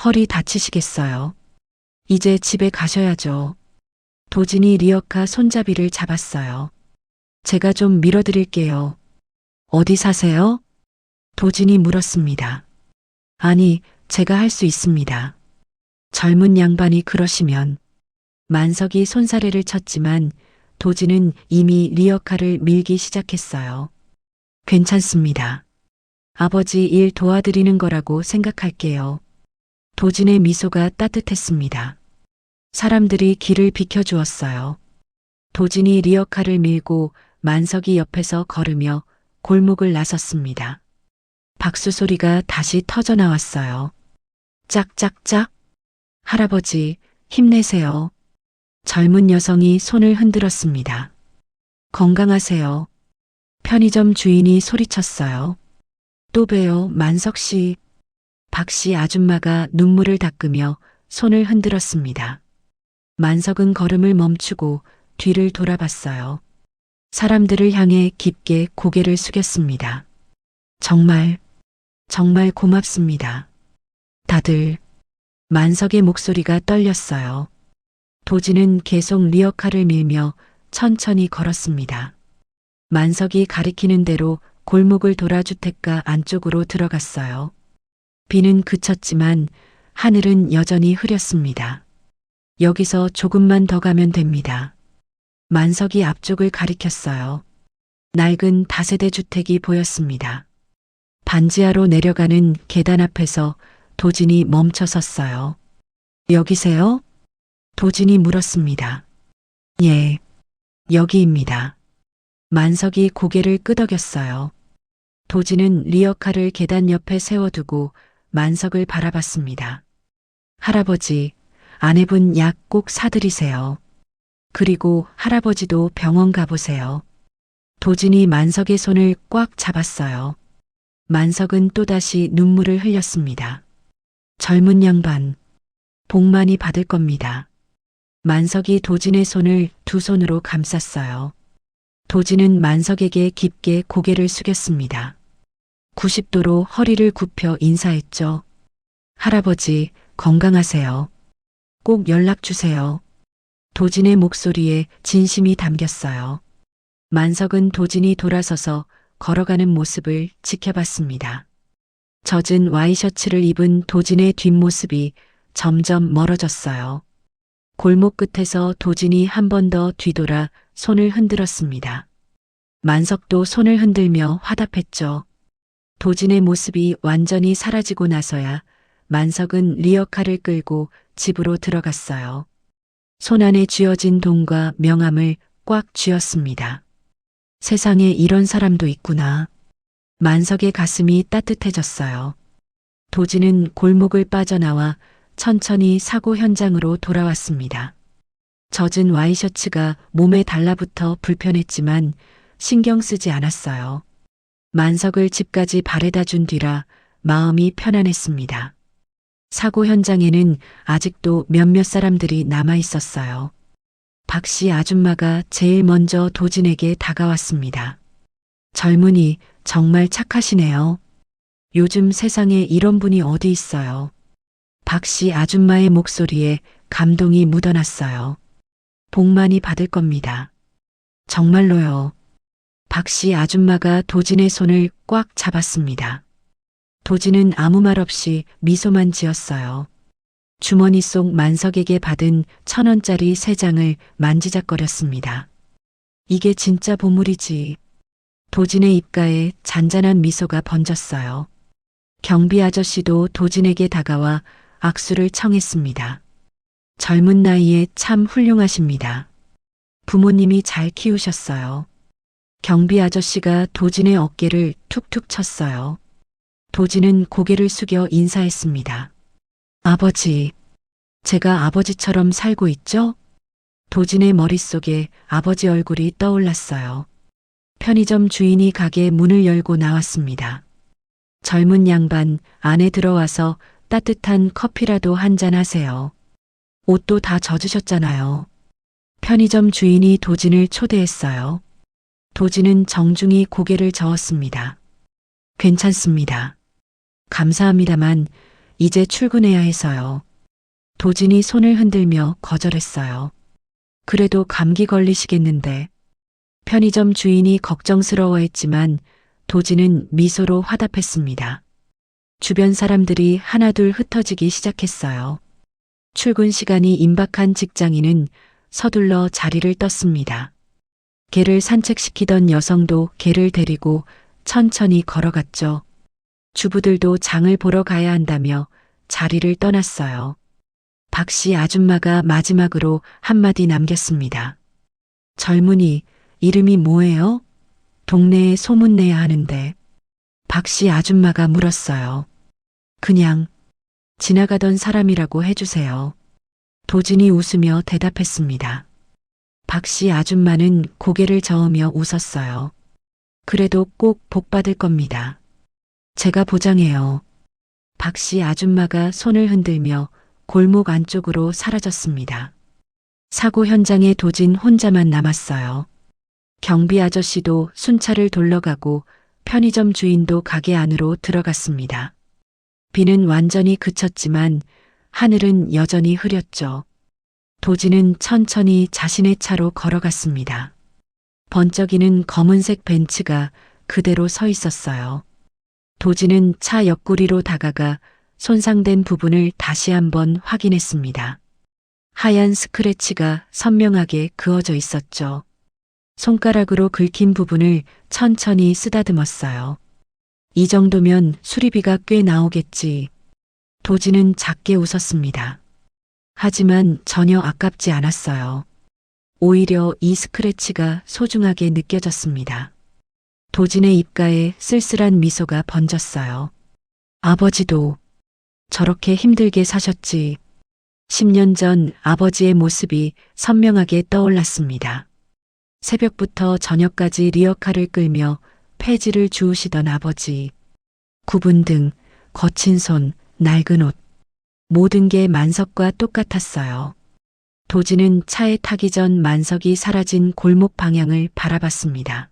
허리 다치시겠어요? 이제 집에 가셔야죠. 도진이 리어카 손잡이를 잡았어요. 제가 좀 밀어드릴게요. 어디 사세요? 도진이 물었습니다. 아니, 제가 할 수 있습니다. 젊은 양반이 그러시면. 만석이 손사래를 쳤지만 도진은 이미 리어카를 밀기 시작했어요. 괜찮습니다. 아버지 일 도와드리는 거라고 생각할게요. 도진의 미소가 따뜻했습니다. 사람들이 길을 비켜주었어요. 도진이 리어카를 밀고 만석이 옆에서 걸으며 골목을 나섰습니다. 박수 소리가 다시 터져 나왔어요. 짝짝짝. 할아버지, 힘내세요. 젊은 여성이 손을 흔들었습니다. 건강하세요. 편의점 주인이 소리쳤어요. 또 봬요, 만석 씨. 박 씨 아줌마가 눈물을 닦으며 손을 흔들었습니다. 만석은 걸음을 멈추고 뒤를 돌아봤어요. 사람들을 향해 깊게 고개를 숙였습니다. 정말 고맙습니다. 다들. 만석의 목소리가 떨렸어요. 도진은 계속 리어카를 밀며 천천히 걸었습니다. 만석이 가리키는 대로 골목을 돌아 주택가 안쪽으로 들어갔어요. 비는 그쳤지만 하늘은 여전히 흐렸습니다. 여기서 조금만 더 가면 됩니다. 만석이 앞쪽을 가리켰어요. 낡은 다세대 주택이 보였습니다. 반지하로 내려가는 계단 앞에서 도진이 멈춰 섰어요. 여기세요? 도진이 물었습니다. 예, 여기입니다. 만석이 고개를 끄덕였어요. 도진은 리어카를 계단 옆에 세워두고 만석을 바라봤습니다. 할아버지, 아내분 약 꼭 사드리세요. 그리고 할아버지도 병원 가보세요. 도진이 만석의 손을 꽉 잡았어요. 만석은 또다시 눈물을 흘렸습니다. 젊은 양반, 복 많이 받을 겁니다. 만석이 도진의 손을 두 손으로 감쌌어요. 도진은 만석에게 깊게 고개를 숙였습니다. 90도로 허리를 굽혀 인사했죠. 할아버지, 건강하세요. 꼭 연락 주세요. 도진의 목소리에 진심이 담겼어요. 만석은 도진이 돌아서서 걸어가는 모습을 지켜봤습니다. 젖은 와이셔츠를 입은 도진의 뒷모습이 점점 멀어졌어요. 골목 끝에서 도진이 한 번 더 뒤돌아 손을 흔들었습니다. 만석도 손을 흔들며 화답했죠. 도진의 모습이 완전히 사라지고 나서야 만석은 리어카를 끌고 집으로 들어갔어요. 손안에 쥐어진 돈과 명함을 꽉 쥐었습니다. 세상에 이런 사람도 있구나. 만석의 가슴이 따뜻해졌어요. 도진은 골목을 빠져나와 천천히 사고 현장으로 돌아왔습니다. 젖은 와이셔츠가 몸에 달라붙어 불편했지만 신경 쓰지 않았어요. 만석을 집까지 바래다 준 뒤라 마음이 편안했습니다. 사고 현장에는 아직도 몇몇 사람들이 남아 있었어요. 박 씨 아줌마가 제일 먼저 도진에게 다가왔습니다. 젊은이, 정말 착하시네요. 요즘 세상에 이런 분이 어디 있어요. 박 씨 아줌마의 목소리에 감동이 묻어났어요. 복 많이 받을 겁니다. 정말로요. 박 씨 아줌마가 도진의 손을 꽉 잡았습니다. 도진은 아무 말 없이 미소만 지었어요. 주머니 속 만석에게 받은 1,000원짜리 3장을 만지작거렸습니다. 이게 진짜 보물이지. 도진의 입가에 잔잔한 미소가 번졌어요. 경비 아저씨도 도진에게 다가와 악수를 청했습니다. 젊은 나이에 참 훌륭하십니다. 부모님이 잘 키우셨어요. 경비 아저씨가 도진의 어깨를 툭툭 쳤어요. 도진은 고개를 숙여 인사했습니다. 아버지, 제가 아버지처럼 살고 있죠? 도진의 머릿속에 아버지 얼굴이 떠올랐어요. 편의점 주인이 가게 문을 열고 나왔습니다. 젊은 양반, 안에 들어와서 따뜻한 커피라도 한잔 하세요. 옷도 다 젖으셨잖아요. 편의점 주인이 도진을 초대했어요. 도진은 정중히 고개를 저었습니다. 괜찮습니다. 감사합니다만 이제 출근해야 해서요. 도진이 손을 흔들며 거절했어요. 그래도 감기 걸리시겠는데. 편의점 주인이 걱정스러워했지만 도진은 미소로 화답했습니다. 주변 사람들이 하나둘 흩어지기 시작했어요. 출근 시간이 임박한 직장인은 서둘러 자리를 떴습니다. 개를 산책시키던 여성도 개를 데리고 천천히 걸어갔죠. 주부들도 장을 보러 가야 한다며 자리를 떠났어요. 박씨 아줌마가 마지막으로 한마디 남겼습니다. 젊은이, 이름이 뭐예요? 동네에 소문내야 하는데. 박씨 아줌마가 물었어요. 그냥 지나가던 사람이라고 해주세요. 도진이 웃으며 대답했습니다. 박씨 아줌마는 고개를 저으며 웃었어요. 그래도 꼭 복받을 겁니다. 제가 보장해요. 박씨 아줌마가 손을 흔들며 골목 안쪽으로 사라졌습니다. 사고 현장에 도진 혼자만 남았어요. 경비 아저씨도 순찰을 돌러가고 편의점 주인도 가게 안으로 들어갔습니다. 비는 완전히 그쳤지만 하늘은 여전히 흐렸죠. 도진은 천천히 자신의 차로 걸어갔습니다. 번쩍이는 검은색 벤츠가 그대로 서 있었어요. 도진은 차 옆구리로 다가가 손상된 부분을 다시 한번 확인했습니다. 하얀 스크래치가 선명하게 그어져 있었죠. 손가락으로 긁힌 부분을 천천히 쓰다듬었어요. 이 정도면 수리비가 꽤 나오겠지. 도진은 작게 웃었습니다. 하지만 전혀 아깝지 않았어요. 오히려 이 스크래치가 소중하게 느껴졌습니다. 도진의 입가에 쓸쓸한 미소가 번졌어요. 아버지도 저렇게 힘들게 사셨지. 10년 전 아버지의 모습이 선명하게 떠올랐습니다. 새벽부터 저녁까지 리어카를 끌며 폐지를 주우시던 아버지. 굽은 등, 거친 손, 낡은 옷. 모든 게 만석과 똑같았어요. 도진은 차에 타기 전 만석이 사라진 골목 방향을 바라봤습니다.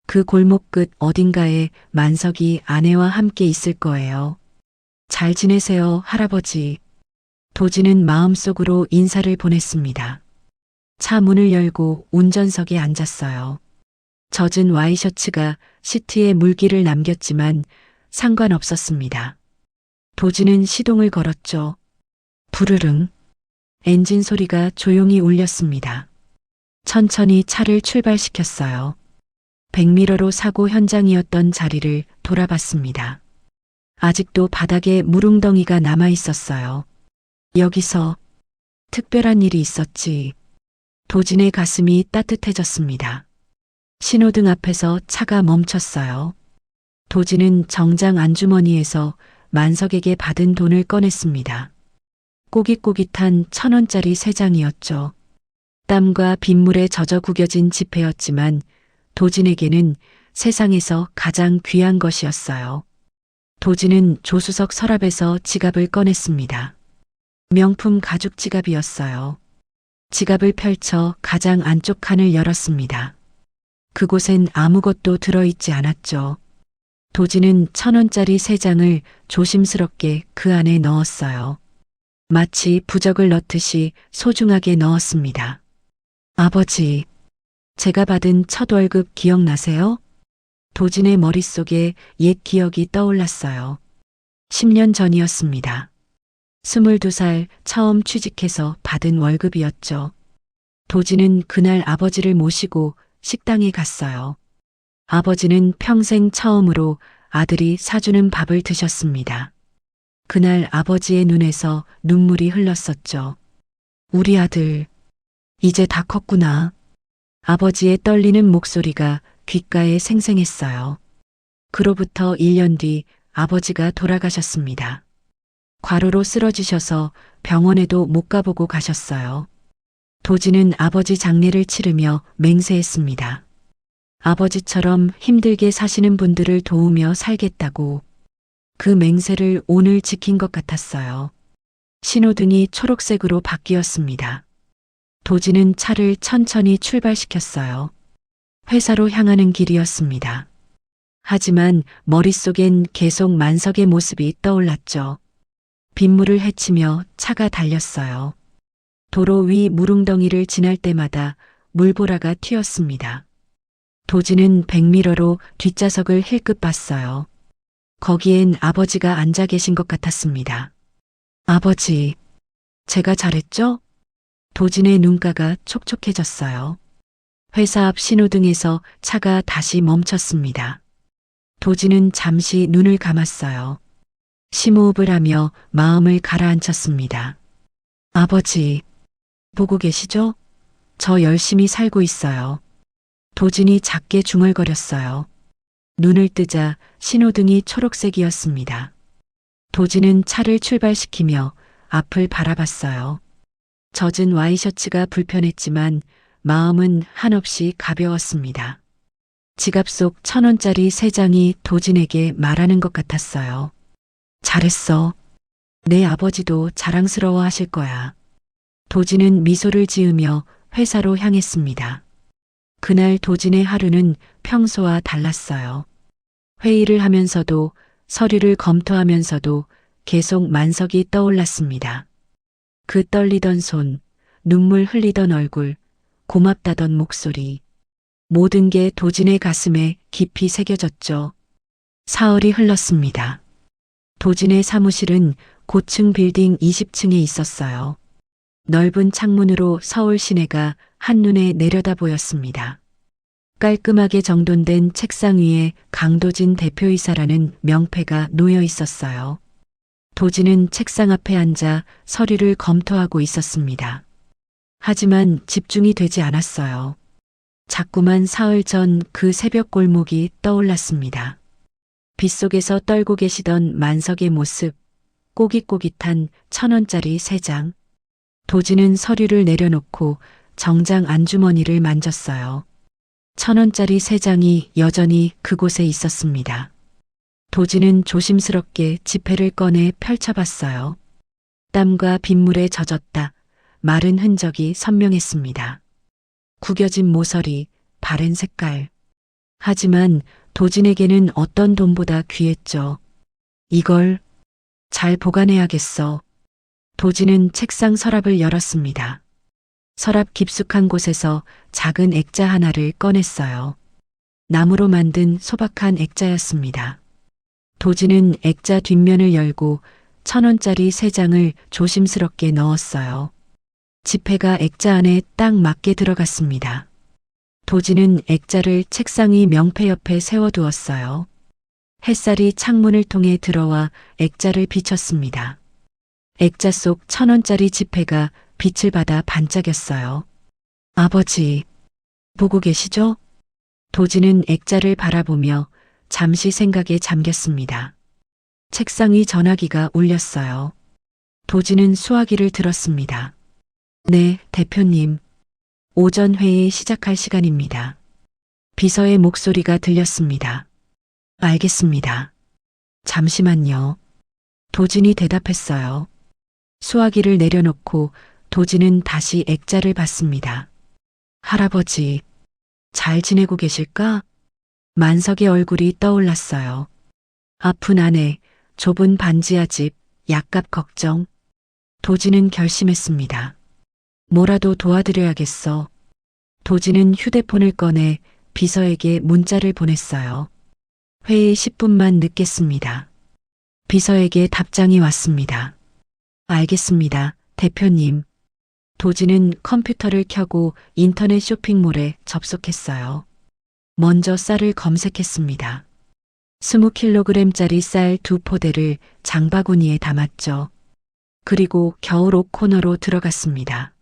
그 골목 끝 어딘가에 만석이 아내와 함께 있을 거예요. 잘 지내세요, 할아버지. 도진은 마음속으로 인사를 보냈습니다. 차 문을 열고 운전석에 앉았어요. 젖은 와이셔츠가 시트에 물기를 남겼지만 상관없었습니다. 도진은 시동을 걸었죠. 부르릉. 엔진 소리가 조용히 울렸습니다. 천천히 차를 출발시켰어요. 백미러로 사고 현장이었던 자리를 돌아봤습니다. 아직도 바닥에 물웅덩이가 남아 있었어요. 여기서 특별한 일이 있었지. 도진의 가슴이 따뜻해졌습니다. 신호등 앞에서 차가 멈췄어요. 도진은 정장 안주머니에서 만석에게 받은 돈을 꺼냈습니다. 꼬깃꼬깃한 1,000원짜리 3장이었죠. 땀과 빗물에 젖어 구겨진 지폐였지만 도진에게는 세상에서 가장 귀한 것이었어요. 도진은 조수석 서랍에서 지갑을 꺼냈습니다. 명품 가죽 지갑이었어요. 지갑을 펼쳐 가장 안쪽 칸을 열었습니다. 그곳엔 아무것도 들어있지 않았죠. 도진은 1,000원짜리 3장을 조심스럽게 그 안에 넣었어요. 마치 부적을 넣듯이 소중하게 넣었습니다. 아버지, 제가 받은 첫 월급 기억나세요? 도진의 머릿속에 옛 기억이 떠올랐어요. 10년 전이었습니다. 22살 처음 취직해서 받은 월급이었죠. 도진은 그날 아버지를 모시고 식당에 갔어요. 아버지는 평생 처음으로 아들이 사주는 밥을 드셨습니다. 그날 아버지의 눈에서 눈물이 흘렀었죠. 우리 아들, 이제 다 컸구나. 아버지의 떨리는 목소리가 귓가에 생생했어요. 그로부터 1년 뒤 아버지가 돌아가셨습니다. 과로로 쓰러지셔서 병원에도 못 가보고 가셨어요. 도진은 아버지 장례를 치르며 맹세했습니다. 아버지처럼 힘들게 사시는 분들을 도우며 살겠다고. 그 맹세를 오늘 지킨 것 같았어요. 신호등이 초록색으로 바뀌었습니다. 도진은 차를 천천히 출발시켰어요. 회사로 향하는 길이었습니다. 하지만 머릿속엔 계속 만석의 모습이 떠올랐죠. 빗물을 헤치며 차가 달렸어요. 도로 위 물웅덩이를 지날 때마다 물보라가 튀었습니다. 도진은 백미러로 뒷좌석을 힐끗 봤어요. 거기엔 아버지가 앉아 계신 것 같았습니다. 아버지, 제가 잘했죠? 도진의 눈가가 촉촉해졌어요. 회사 앞 신호등에서 차가 다시 멈췄습니다. 도진은 잠시 눈을 감았어요. 심호흡을 하며 마음을 가라앉혔습니다. 아버지, 보고 계시죠? 저 열심히 살고 있어요. 도진이 작게 중얼거렸어요. 눈을 뜨자 신호등이 초록색이었습니다. 도진은 차를 출발시키며 앞을 바라봤어요. 젖은 와이셔츠가 불편했지만 마음은 한없이 가벼웠습니다. 지갑 속 1,000원짜리 3장이 도진에게 말하는 것 같았어요. 잘했어. 내 아버지도 자랑스러워 하실 거야. 도진은 미소를 지으며 회사로 향했습니다. 그날 도진의 하루는 평소와 달랐어요. 회의를 하면서도 서류를 검토하면서도 계속 만석이 떠올랐습니다. 그 떨리던 손, 눈물 흘리던 얼굴, 고맙다던 목소리. 모든 게 도진의 가슴에 깊이 새겨졌죠. 사흘이 흘렀습니다. 도진의 사무실은 고층 빌딩 20층에 있었어요. 넓은 창문으로 서울 시내가 한눈에 내려다 보였습니다. 깔끔하게 정돈된 책상 위에 강도진 대표이사라는 명패가 놓여 있었어요. 도진은 책상 앞에 앉아 서류를 검토하고 있었습니다. 하지만 집중이 되지 않았어요. 자꾸만 사흘 전 그 새벽 골목이 떠올랐습니다. 빗속에서 떨고 계시던 만석의 모습, 꼬깃꼬깃한 1,000원짜리 3장. 도진은 서류를 내려놓고 정장 안주머니를 만졌어요. 1,000원짜리 3장이 여전히 그곳에 있었습니다. 도진은 조심스럽게 지폐를 꺼내 펼쳐봤어요. 땀과 빗물에 젖었다. 마른 흔적이 선명했습니다. 구겨진 모서리, 바른 색깔. 하지만 도진에게는 어떤 돈보다 귀했죠. 이걸 잘 보관해야겠어. 도진은 책상 서랍을 열었습니다. 서랍 깊숙한 곳에서 작은 액자 하나를 꺼냈어요. 나무로 만든 소박한 액자였습니다. 도진은 액자 뒷면을 열고 1,000원짜리 3장을 조심스럽게 넣었어요. 지폐가 액자 안에 딱 맞게 들어갔습니다. 도진은 액자를 책상 위 명패 옆에 세워두었어요. 햇살이 창문을 통해 들어와 액자를 비쳤습니다. 액자 속 1,000원짜리 지폐가 빛을 받아 반짝였어요. 아버지, 보고 계시죠? 도진은 액자를 바라보며 잠시 생각에 잠겼습니다. 책상 위 전화기가 울렸어요. 도진은 수화기를 들었습니다. 네, 대표님. 오전 회의 시작할 시간입니다. 비서의 목소리가 들렸습니다. 알겠습니다. 잠시만요. 도진이 대답했어요. 수화기를 내려놓고 도진은 다시 액자를 봤습니다. 할아버지, 잘 지내고 계실까? 만석의 얼굴이 떠올랐어요. 아픈 아내, 좁은 반지하 집, 약값 걱정. 도진은 결심했습니다. 뭐라도 도와드려야겠어. 도진은 휴대폰을 꺼내 비서에게 문자를 보냈어요. 회의 10분만 늦겠습니다. 비서에게 답장이 왔습니다. 알겠습니다, 대표님. 도진은 컴퓨터를 켜고 인터넷 쇼핑몰에 접속했어요. 먼저 쌀을 검색했습니다. 20kg짜리 쌀 2포대를 장바구니에 담았죠. 그리고 겨울 옷 코너로 들어갔습니다.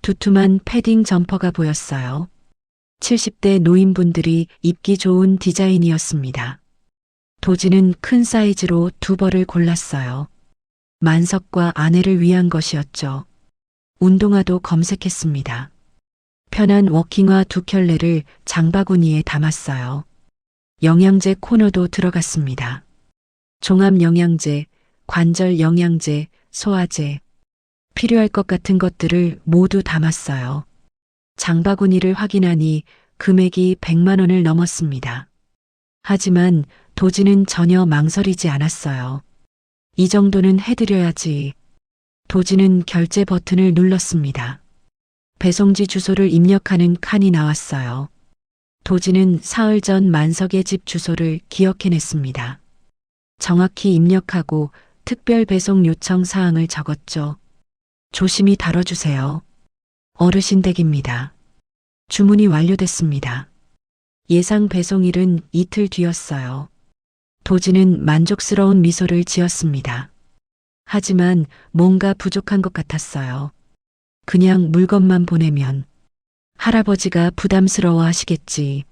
두툼한 패딩 점퍼가 보였어요. 70대 노인분들이 입기 좋은 디자인이었습니다. 도진은 큰 사이즈로 2벌을 골랐어요. 만석과 아내를 위한 것이었죠. 운동화도 검색했습니다. 편한 워킹화 2켤레를 장바구니에 담았어요. 영양제 코너도 들어갔습니다. 종합 영양제, 관절 영양제, 소화제. 필요할 것 같은 것들을 모두 담았어요. 장바구니를 확인하니 금액이 100만 원을 넘었습니다. 하지만 도진은 전혀 망설이지 않았어요. 이 정도는 해드려야지. 도진은 결제 버튼을 눌렀습니다. 배송지 주소를 입력하는 칸이 나왔어요. 도진은 사흘 전 만석의 집 주소를 기억해냈습니다. 정확히 입력하고 특별 배송 요청 사항을 적었죠. 조심히 다뤄주세요. 어르신 댁입니다. 주문이 완료됐습니다. 예상 배송일은 이틀 뒤였어요. 도진은 만족스러운 미소를 지었습니다. 하지만 뭔가 부족한 것 같았어요. 그냥 물건만 보내면 할아버지가 부담스러워 하시겠지.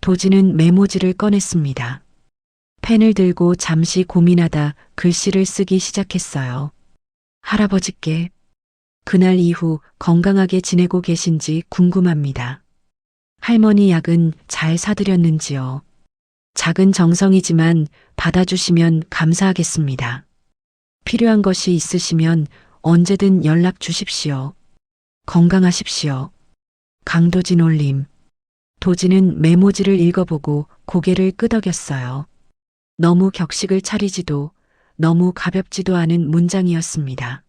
도진은 메모지를 꺼냈습니다. 펜을 들고 잠시 고민하다 글씨를 쓰기 시작했어요. 할아버지께 그날 이후 건강하게 지내고 계신지 궁금합니다. 할머니 약은 잘 사드렸는지요? 작은 정성이지만 받아주시면 감사하겠습니다. 필요한 것이 있으시면 언제든 연락 주십시오. 건강하십시오. 강도진 올림. 도진은 메모지를 읽어보고 고개를 끄덕였어요. 너무 격식을 차리지도 너무 가볍지도 않은 문장이었습니다.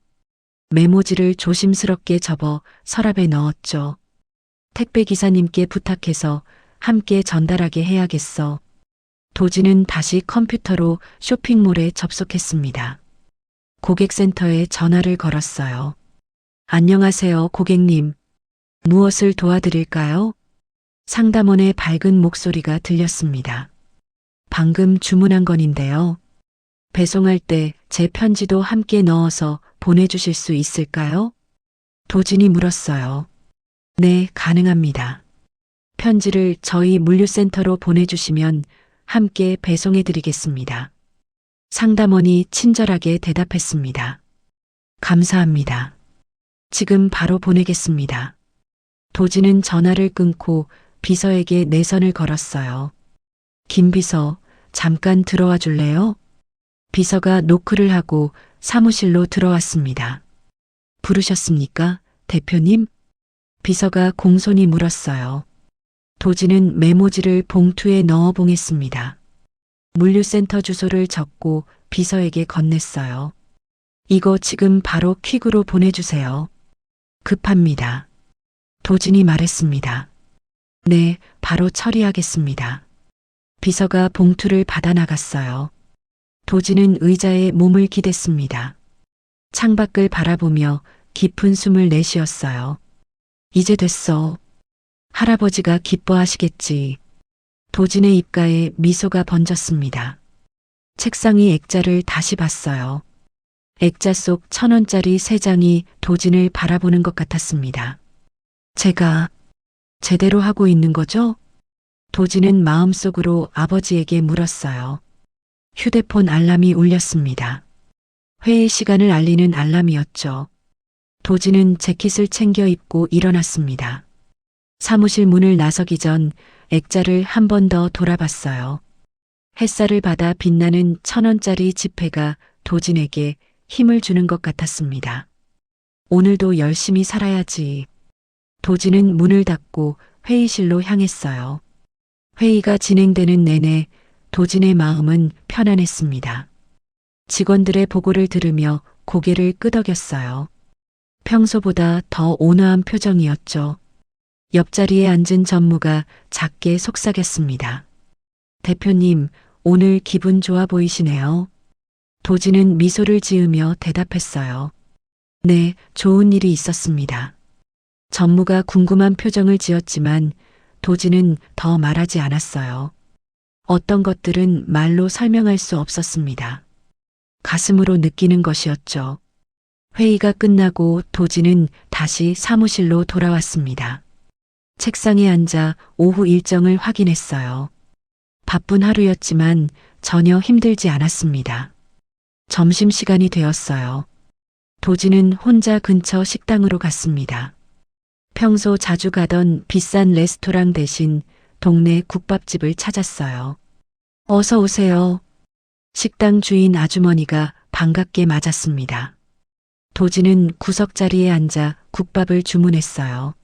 메모지를 조심스럽게 접어 서랍에 넣었죠. 택배 기사님께 부탁해서 함께 전달하게 해야겠어. 도진은 다시 컴퓨터로 쇼핑몰에 접속했습니다. 고객센터에 전화를 걸었어요. 안녕하세요, 고객님. 무엇을 도와드릴까요? 상담원의 밝은 목소리가 들렸습니다. 방금 주문한 건인데요. 배송할 때 제 편지도 함께 넣어서 보내주실 수 있을까요? 도진이 물었어요. 네, 가능합니다. 편지를 저희 물류센터로 보내주시면 함께 배송해 드리겠습니다. 상담원이 친절하게 대답했습니다. 감사합니다. 지금 바로 보내겠습니다. 도진은 전화를 끊고 비서에게 내선을 걸었어요. 김 비서, 잠깐 들어와 줄래요? 비서가 노크를 하고 사무실로 들어왔습니다. 부르셨습니까, 대표님? 비서가 공손히 물었어요. 도진은 메모지를 봉투에 넣어 봉했습니다. 물류센터 주소를 적고 비서에게 건넸어요. 이거 지금 바로 퀵으로 보내주세요. 급합니다. 도진이 말했습니다. 네, 바로 처리하겠습니다. 비서가 봉투를 받아 나갔어요. 도진은 의자에 몸을 기댔습니다. 창밖을 바라보며 깊은 숨을 내쉬었어요. 이제 됐어. 할아버지가 기뻐하시겠지. 도진의 입가에 미소가 번졌습니다. 책상의 액자를 다시 봤어요. 액자 속 1,000원짜리 3장이 도진을 바라보는 것 같았습니다. 제가 제대로 하고 있는 거죠? 도진은 마음속으로 아버지에게 물었어요. 휴대폰 알람이 울렸습니다. 회의 시간을 알리는 알람이었죠. 도진은 재킷을 챙겨 입고 일어났습니다. 사무실 문을 나서기 전 액자를 한 번 더 돌아봤어요. 햇살을 받아 빛나는 1,000원짜리 지폐가 도진에게 힘을 주는 것 같았습니다. 오늘도 열심히 살아야지. 도진은 문을 닫고 회의실로 향했어요. 회의가 진행되는 내내 도진의 마음은 편안했습니다. 직원들의 보고를 들으며 고개를 끄덕였어요. 평소보다 더 온화한 표정이었죠. 옆자리에 앉은 전무가 작게 속삭였습니다. 대표님, 오늘 기분 좋아 보이시네요. 도진은 미소를 지으며 대답했어요. 네, 좋은 일이 있었습니다. 전무가 궁금한 표정을 지었지만 도진은 더 말하지 않았어요. 어떤 것들은 말로 설명할 수 없었습니다. 가슴으로 느끼는 것이었죠. 회의가 끝나고 도진은 다시 사무실로 돌아왔습니다. 책상에 앉아 오후 일정을 확인했어요. 바쁜 하루였지만 전혀 힘들지 않았습니다. 점심시간이 되었어요. 도진은 혼자 근처 식당으로 갔습니다. 평소 자주 가던 비싼 레스토랑 대신 동네 국밥집을 찾았어요. 어서 오세요. 식당 주인 아주머니가 반갑게 맞았습니다. 도진은 구석자리에 앉아 국밥을 주문했어요.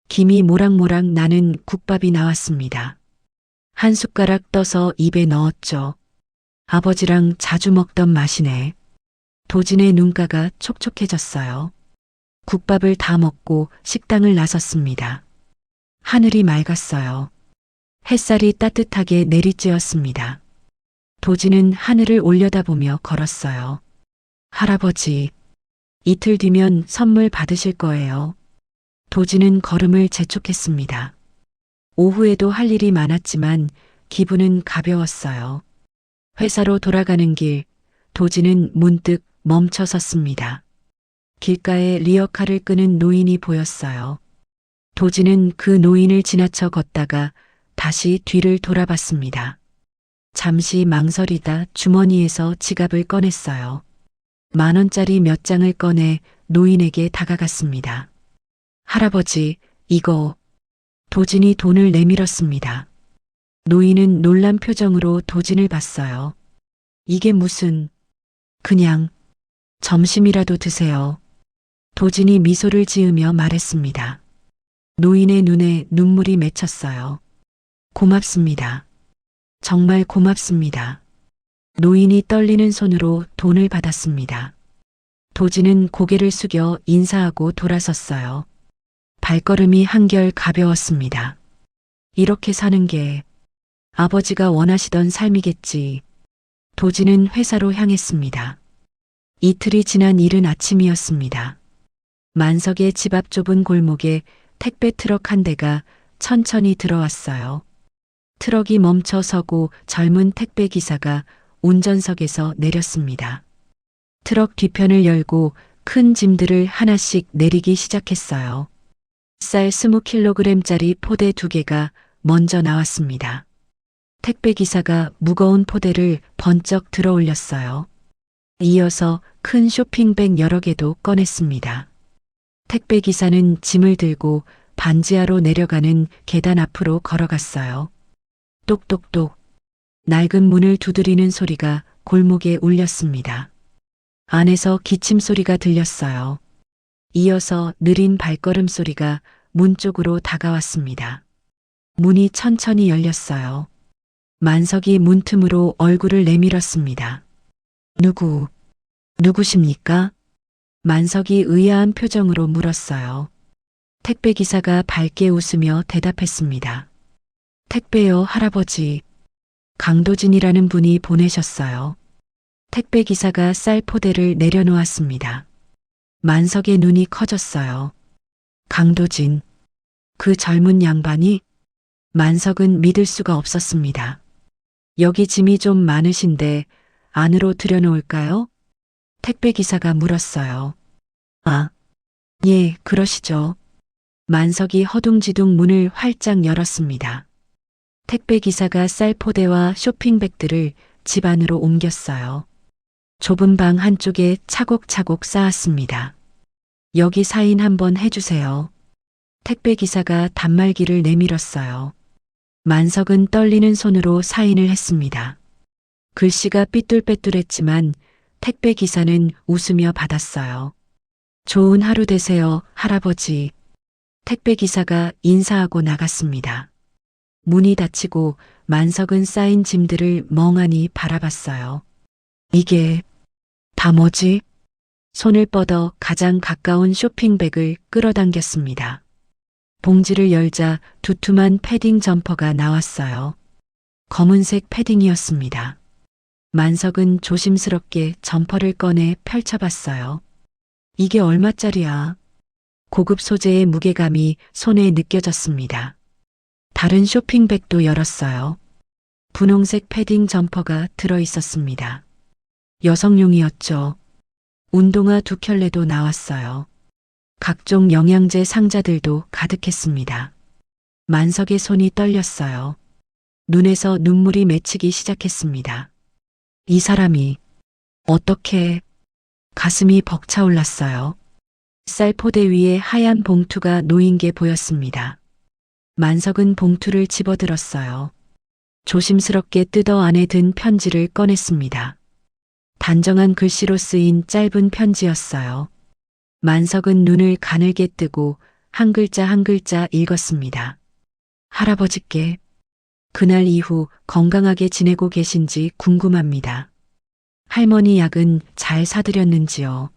김이 모락모락 나는 국밥이 나왔습니다. 한 숟가락 떠서 입에 넣었죠. 아버지랑 자주 먹던 맛이네. 도진의 눈가가 촉촉해졌어요. 국밥을 다 먹고 식당을 나섰습니다. 하늘이 맑았어요. 햇살이 따뜻하게 내리쬐었습니다. 도진은 하늘을 올려다보며 걸었어요. 할아버지, 이틀 뒤면 선물 받으실 거예요. 도진은 걸음을 재촉했습니다. 오후에도 할 일이 많았지만 기분은 가벼웠어요. 회사로 돌아가는 길, 도진은 문득 멈춰 섰습니다. 길가에 리어카를 끄는 노인이 보였어요. 도진은 그 노인을 지나쳐 걷다가 다시 뒤를 돌아봤습니다. 잠시 망설이다 주머니에서 지갑을 꺼냈어요. 10,000원짜리 몇 장을 꺼내 노인에게 다가갔습니다. 할아버지, 이거. 도진이 돈을 내밀었습니다. 노인은 놀란 표정으로 도진을 봤어요. 이게 무슨, 그냥, 점심이라도 드세요. 도진이 미소를 지으며 말했습니다. 노인의 눈에 눈물이 맺혔어요. 고맙습니다. 정말 고맙습니다. 노인이 떨리는 손으로 돈을 받았습니다. 도진은 고개를 숙여 인사하고 돌아섰어요. 발걸음이 한결 가벼웠습니다. 이렇게 사는 게 아버지가 원하시던 삶이겠지. 도진은 회사로 향했습니다. 이틀이 지난 이른 아침이었습니다. 만석의 집 앞 좁은 골목에 택배 트럭 한 대가 천천히 들어왔어요. 트럭이 멈춰 서고 젊은 택배 기사가 운전석에서 내렸습니다. 트럭 뒤편을 열고 큰 짐들을 하나씩 내리기 시작했어요. 쌀 20kg짜리 포대 2개가 먼저 나왔습니다. 택배 기사가 무거운 포대를 번쩍 들어 올렸어요. 이어서 큰 쇼핑백 여러 개도 꺼냈습니다. 택배 기사는 짐을 들고 반지하로 내려가는 계단 앞으로 걸어갔어요. 똑똑똑. 낡은 문을 두드리는 소리가 골목에 울렸습니다. 안에서 기침 소리가 들렸어요. 이어서 느린 발걸음 소리가 문 쪽으로 다가왔습니다. 문이 천천히 열렸어요. 만석이 문틈으로 얼굴을 내밀었습니다. 누구십니까? 만석이 의아한 표정으로 물었어요. 택배 기사가 밝게 웃으며 대답했습니다. 택배요, 할아버지. 강도진이라는 분이 보내셨어요. 택배 기사가 쌀 포대를 내려놓았습니다. 만석의 눈이 커졌어요. 강도진. 그 젊은 양반이? 만석은 믿을 수가 없었습니다. 여기 짐이 좀 많으신데 안으로 들여놓을까요? 택배 기사가 물었어요. 아, 예, 그러시죠. 만석이 허둥지둥 문을 활짝 열었습니다. 택배 기사가 쌀 포대와 쇼핑백들을 집 안으로 옮겼어요. 좁은 방 한쪽에 차곡차곡 쌓았습니다. 여기 사인 한번 해주세요. 택배 기사가 단말기를 내밀었어요. 만석은 떨리는 손으로 사인을 했습니다. 글씨가 삐뚤빼뚤했지만 택배 기사는 웃으며 받았어요. 좋은 하루 되세요, 할아버지. 택배 기사가 인사하고 나갔습니다. 문이 닫히고 만석은 쌓인 짐들을 멍하니 바라봤어요. 이게 다 뭐지? 손을 뻗어 가장 가까운 쇼핑백을 끌어당겼습니다. 봉지를 열자 두툼한 패딩 점퍼가 나왔어요. 검은색 패딩이었습니다. 만석은 조심스럽게 점퍼를 꺼내 펼쳐봤어요. 이게 얼마짜리야? 고급 소재의 무게감이 손에 느껴졌습니다. 다른 쇼핑백도 열었어요. 분홍색 패딩 점퍼가 들어있었습니다. 여성용이었죠. 운동화 2켤레도 나왔어요. 각종 영양제 상자들도 가득했습니다. 만석의 손이 떨렸어요. 눈에서 눈물이 맺히기 시작했습니다. 이 사람이 어떻게 가슴이 벅차올랐어요. 쌀 포대 위에 하얀 봉투가 놓인 게 보였습니다. 만석은 봉투를 집어들었어요. 조심스럽게 뜯어 안에 든 편지를 꺼냈습니다. 단정한 글씨로 쓰인 짧은 편지였어요. 만석은 눈을 가늘게 뜨고 한 글자 한 글자 읽었습니다. 할아버지께 그날 이후 건강하게 지내고 계신지 궁금합니다. 할머니 약은 잘 사드렸는지요.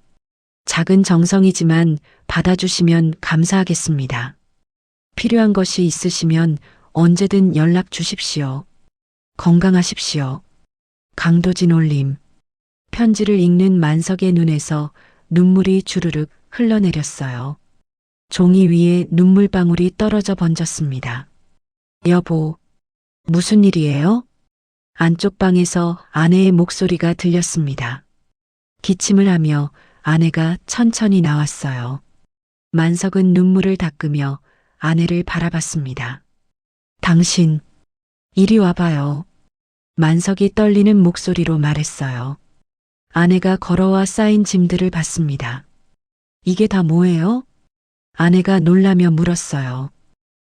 작은 정성이지만 받아주시면 감사하겠습니다. 필요한 것이 있으시면 언제든 연락 주십시오. 건강하십시오. 강도진 올림. 편지를 읽는 만석의 눈에서 눈물이 주르륵 흘러내렸어요. 종이 위에 눈물방울이 떨어져 번졌습니다. 여보, 무슨 일이에요? 안쪽 방에서 아내의 목소리가 들렸습니다. 기침을 하며 아내가 천천히 나왔어요. 만석은 눈물을 닦으며 아내를 바라봤습니다. 당신, 이리 와봐요. 만석이 떨리는 목소리로 말했어요. 아내가 걸어와 쌓인 짐들을 봤습니다. 이게 다 뭐예요? 아내가 놀라며 물었어요.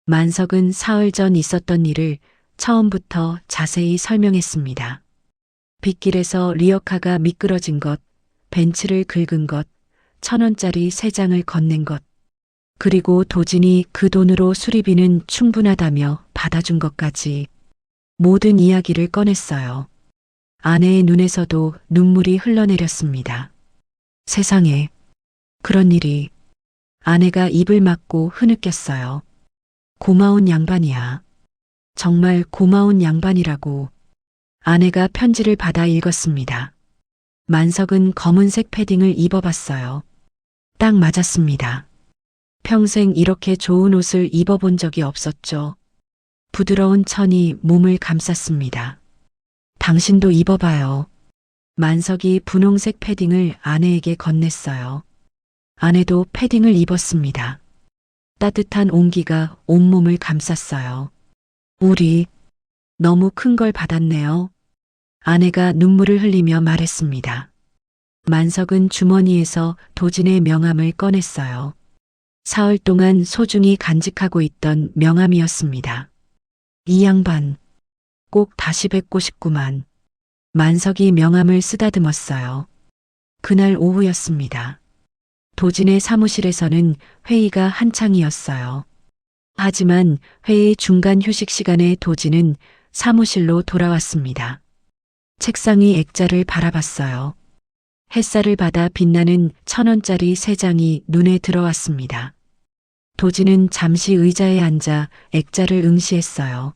만석은 사흘 전 있었던 일을 처음부터 자세히 설명했습니다. 빗길에서 리어카가 미끄러진 것, 벤츠를 긁은 것, 1,000원짜리 3장을 건넨 것, 그리고 도진이 그 돈으로 수리비는 충분하다며 받아준 것까지 모든 이야기를 꺼냈어요. 아내의 눈에서도 눈물이 흘러내렸습니다. 세상에, 그런 일이. 아내가 입을 막고 흐느꼈어요. 고마운 양반이야. 정말 고마운 양반이라고. 아내가 편지를 받아 읽었습니다. 만석은 검은색 패딩을 입어봤어요. 딱 맞았습니다. 평생 이렇게 좋은 옷을 입어본 적이 없었죠. 부드러운 천이 몸을 감쌌습니다. 당신도 입어봐요. 만석이 분홍색 패딩을 아내에게 건넸어요. 아내도 패딩을 입었습니다. 따뜻한 온기가 온몸을 감쌌어요. 우리 너무 큰 걸 받았네요. 아내가 눈물을 흘리며 말했습니다. 만석은 주머니에서 도진의 명함을 꺼냈어요. 사흘 동안 소중히 간직하고 있던 명함이었습니다. 이 양반, 꼭 다시 뵙고 싶구만. 만석이 명함을 쓰다듬었어요. 그날 오후였습니다. 도진의 사무실에서는 회의가 한창이었어요. 하지만 회의 중간 휴식 시간에 도진은 사무실로 돌아왔습니다. 책상 위 액자를 바라봤어요. 햇살을 받아 빛나는 1,000원짜리 3장이 눈에 들어왔습니다. 도진은 잠시 의자에 앉아 액자를 응시했어요.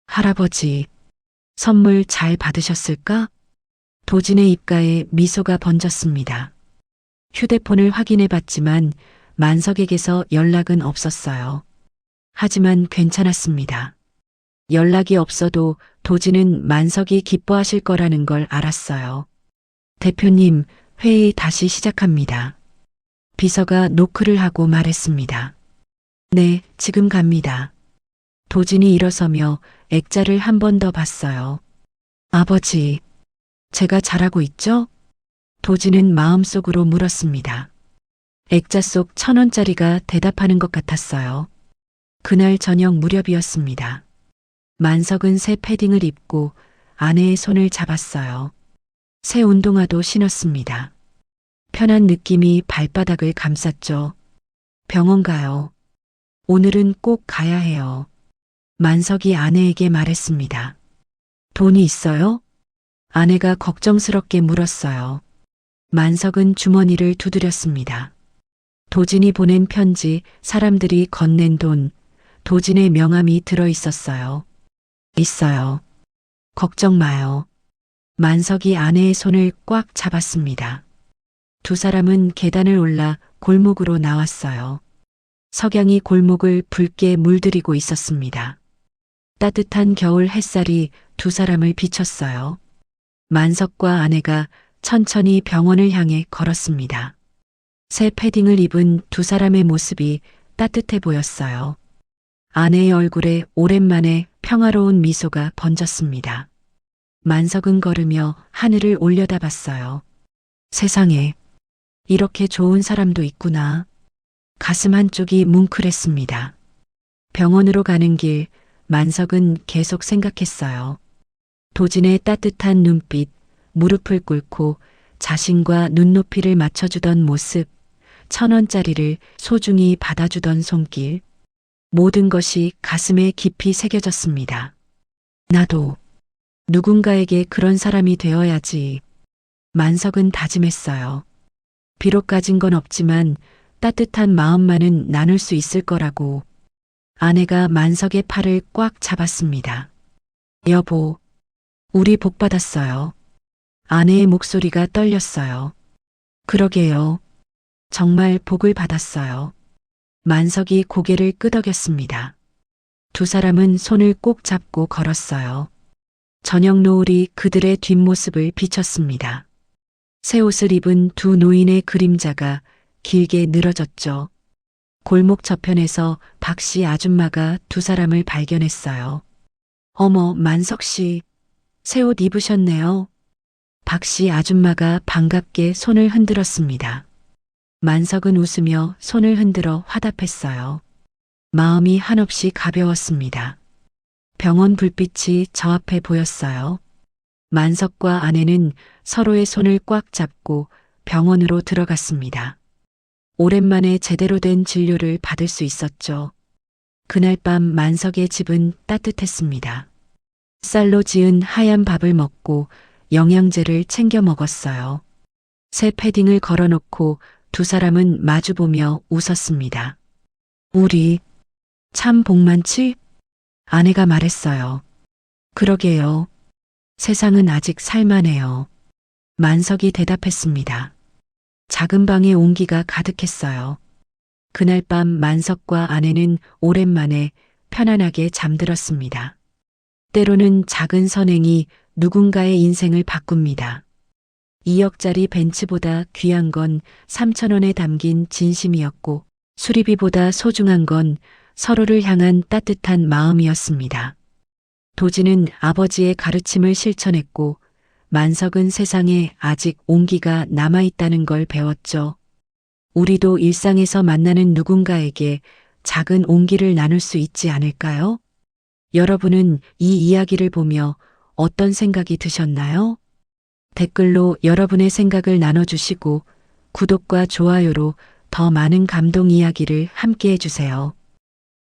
할아버지, 선물 잘 받으셨을까? 도진의 입가에 미소가 번졌습니다. 휴대폰을 확인해 봤지만 만석에게서 연락은 없었어요. 하지만 괜찮았습니다. 연락이 없어도 도진은 만석이 기뻐하실 거라는 걸 알았어요. 대표님, 회의 다시 시작합니다. 비서가 노크를 하고 말했습니다. 네, 지금 갑니다. 도진이 일어서며 액자를 한 번 더 봤어요. 아버지, 제가 잘하고 있죠? 도진은 마음속으로 물었습니다. 액자 속 1,000원짜리가 대답하는 것 같았어요. 그날 저녁 무렵이었습니다. 만석은 새 패딩을 입고 아내의 손을 잡았어요. 새 운동화도 신었습니다. 편한 느낌이 발바닥을 감쌌죠. 병원 가요. 오늘은 꼭 가야 해요. 만석이 아내에게 말했습니다. 돈이 있어요? 아내가 걱정스럽게 물었어요. 만석은 주머니를 두드렸습니다. 도진이 보낸 편지, 사람들이 건넨 돈, 도진의 명함이 들어있었어요. 있어요. 걱정 마요. 만석이 아내의 손을 꽉 잡았습니다. 두 사람은 계단을 올라 골목으로 나왔어요. 석양이 골목을 붉게 물들이고 있었습니다. 따뜻한 겨울 햇살이 두 사람을 비췄어요. 만석과 아내가 천천히 병원을 향해 걸었습니다. 새 패딩을 입은 두 사람의 모습이 따뜻해 보였어요. 아내의 얼굴에 오랜만에 평화로운 미소가 번졌습니다. 만석은 걸으며 하늘을 올려다봤어요. 세상에, 이렇게 좋은 사람도 있구나. 가슴 한쪽이 뭉클했습니다. 병원으로 가는 길, 만석은 계속 생각했어요. 도진의 따뜻한 눈빛, 무릎을 꿇고 자신과 눈높이를 맞춰주던 모습, 1,000원짜리를 소중히 받아주던 손길, 모든 것이 가슴에 깊이 새겨졌습니다. 나도 누군가에게 그런 사람이 되어야지. 만석은 다짐했어요. 비록 가진 건 없지만 따뜻한 마음만은 나눌 수 있을 거라고. 아내가 만석의 팔을 꽉 잡았습니다. 여보, 우리 복 받았어요. 아내의 목소리가 떨렸어요. 그러게요. 정말 복을 받았어요. 만석이 고개를 끄덕였습니다. 두 사람은 손을 꼭 잡고 걸었어요. 저녁 노을이 그들의 뒷모습을 비췄습니다. 새 옷을 입은 두 노인의 그림자가 길게 늘어졌죠. 골목 저편에서 박 씨 아줌마가 두 사람을 발견했어요. 어머, 만석 씨, 새 옷 입으셨네요. 박 씨 아줌마가 반갑게 손을 흔들었습니다. 만석은 웃으며 손을 흔들어 화답했어요. 마음이 한없이 가벼웠습니다. 병원 불빛이 저 앞에 보였어요. 만석과 아내는 서로의 손을 꽉 잡고 병원으로 들어갔습니다. 오랜만에 제대로 된 진료를 받을 수 있었죠. 그날 밤 만석의 집은 따뜻했습니다. 쌀로 지은 하얀 밥을 먹고 영양제를 챙겨 먹었어요. 새 패딩을 걸어놓고 두 사람은 마주보며 웃었습니다. 우리 참 복 많지? 아내가 말했어요. 그러게요. 세상은 아직 살만해요. 만석이 대답했습니다. 작은 방에 온기가 가득했어요. 그날 밤 만석과 아내는 오랜만에 편안하게 잠들었습니다. 때로는 작은 선행이 누군가의 인생을 바꿉니다. 2억짜리 벤츠보다 귀한 건 3,000원에 담긴 진심이었고 수리비보다 소중한 건 서로를 향한 따뜻한 마음이었습니다. 도지는 아버지의 가르침을 실천했고 만석은 세상에 아직 온기가 남아있다는 걸 배웠죠. 우리도 일상에서 만나는 누군가에게 작은 온기를 나눌 수 있지 않을까요? 여러분은 이 이야기를 보며 어떤 생각이 드셨나요? 댓글로 여러분의 생각을 나눠주시고 구독과 좋아요로 더 많은 감동 이야기를 함께 해주세요.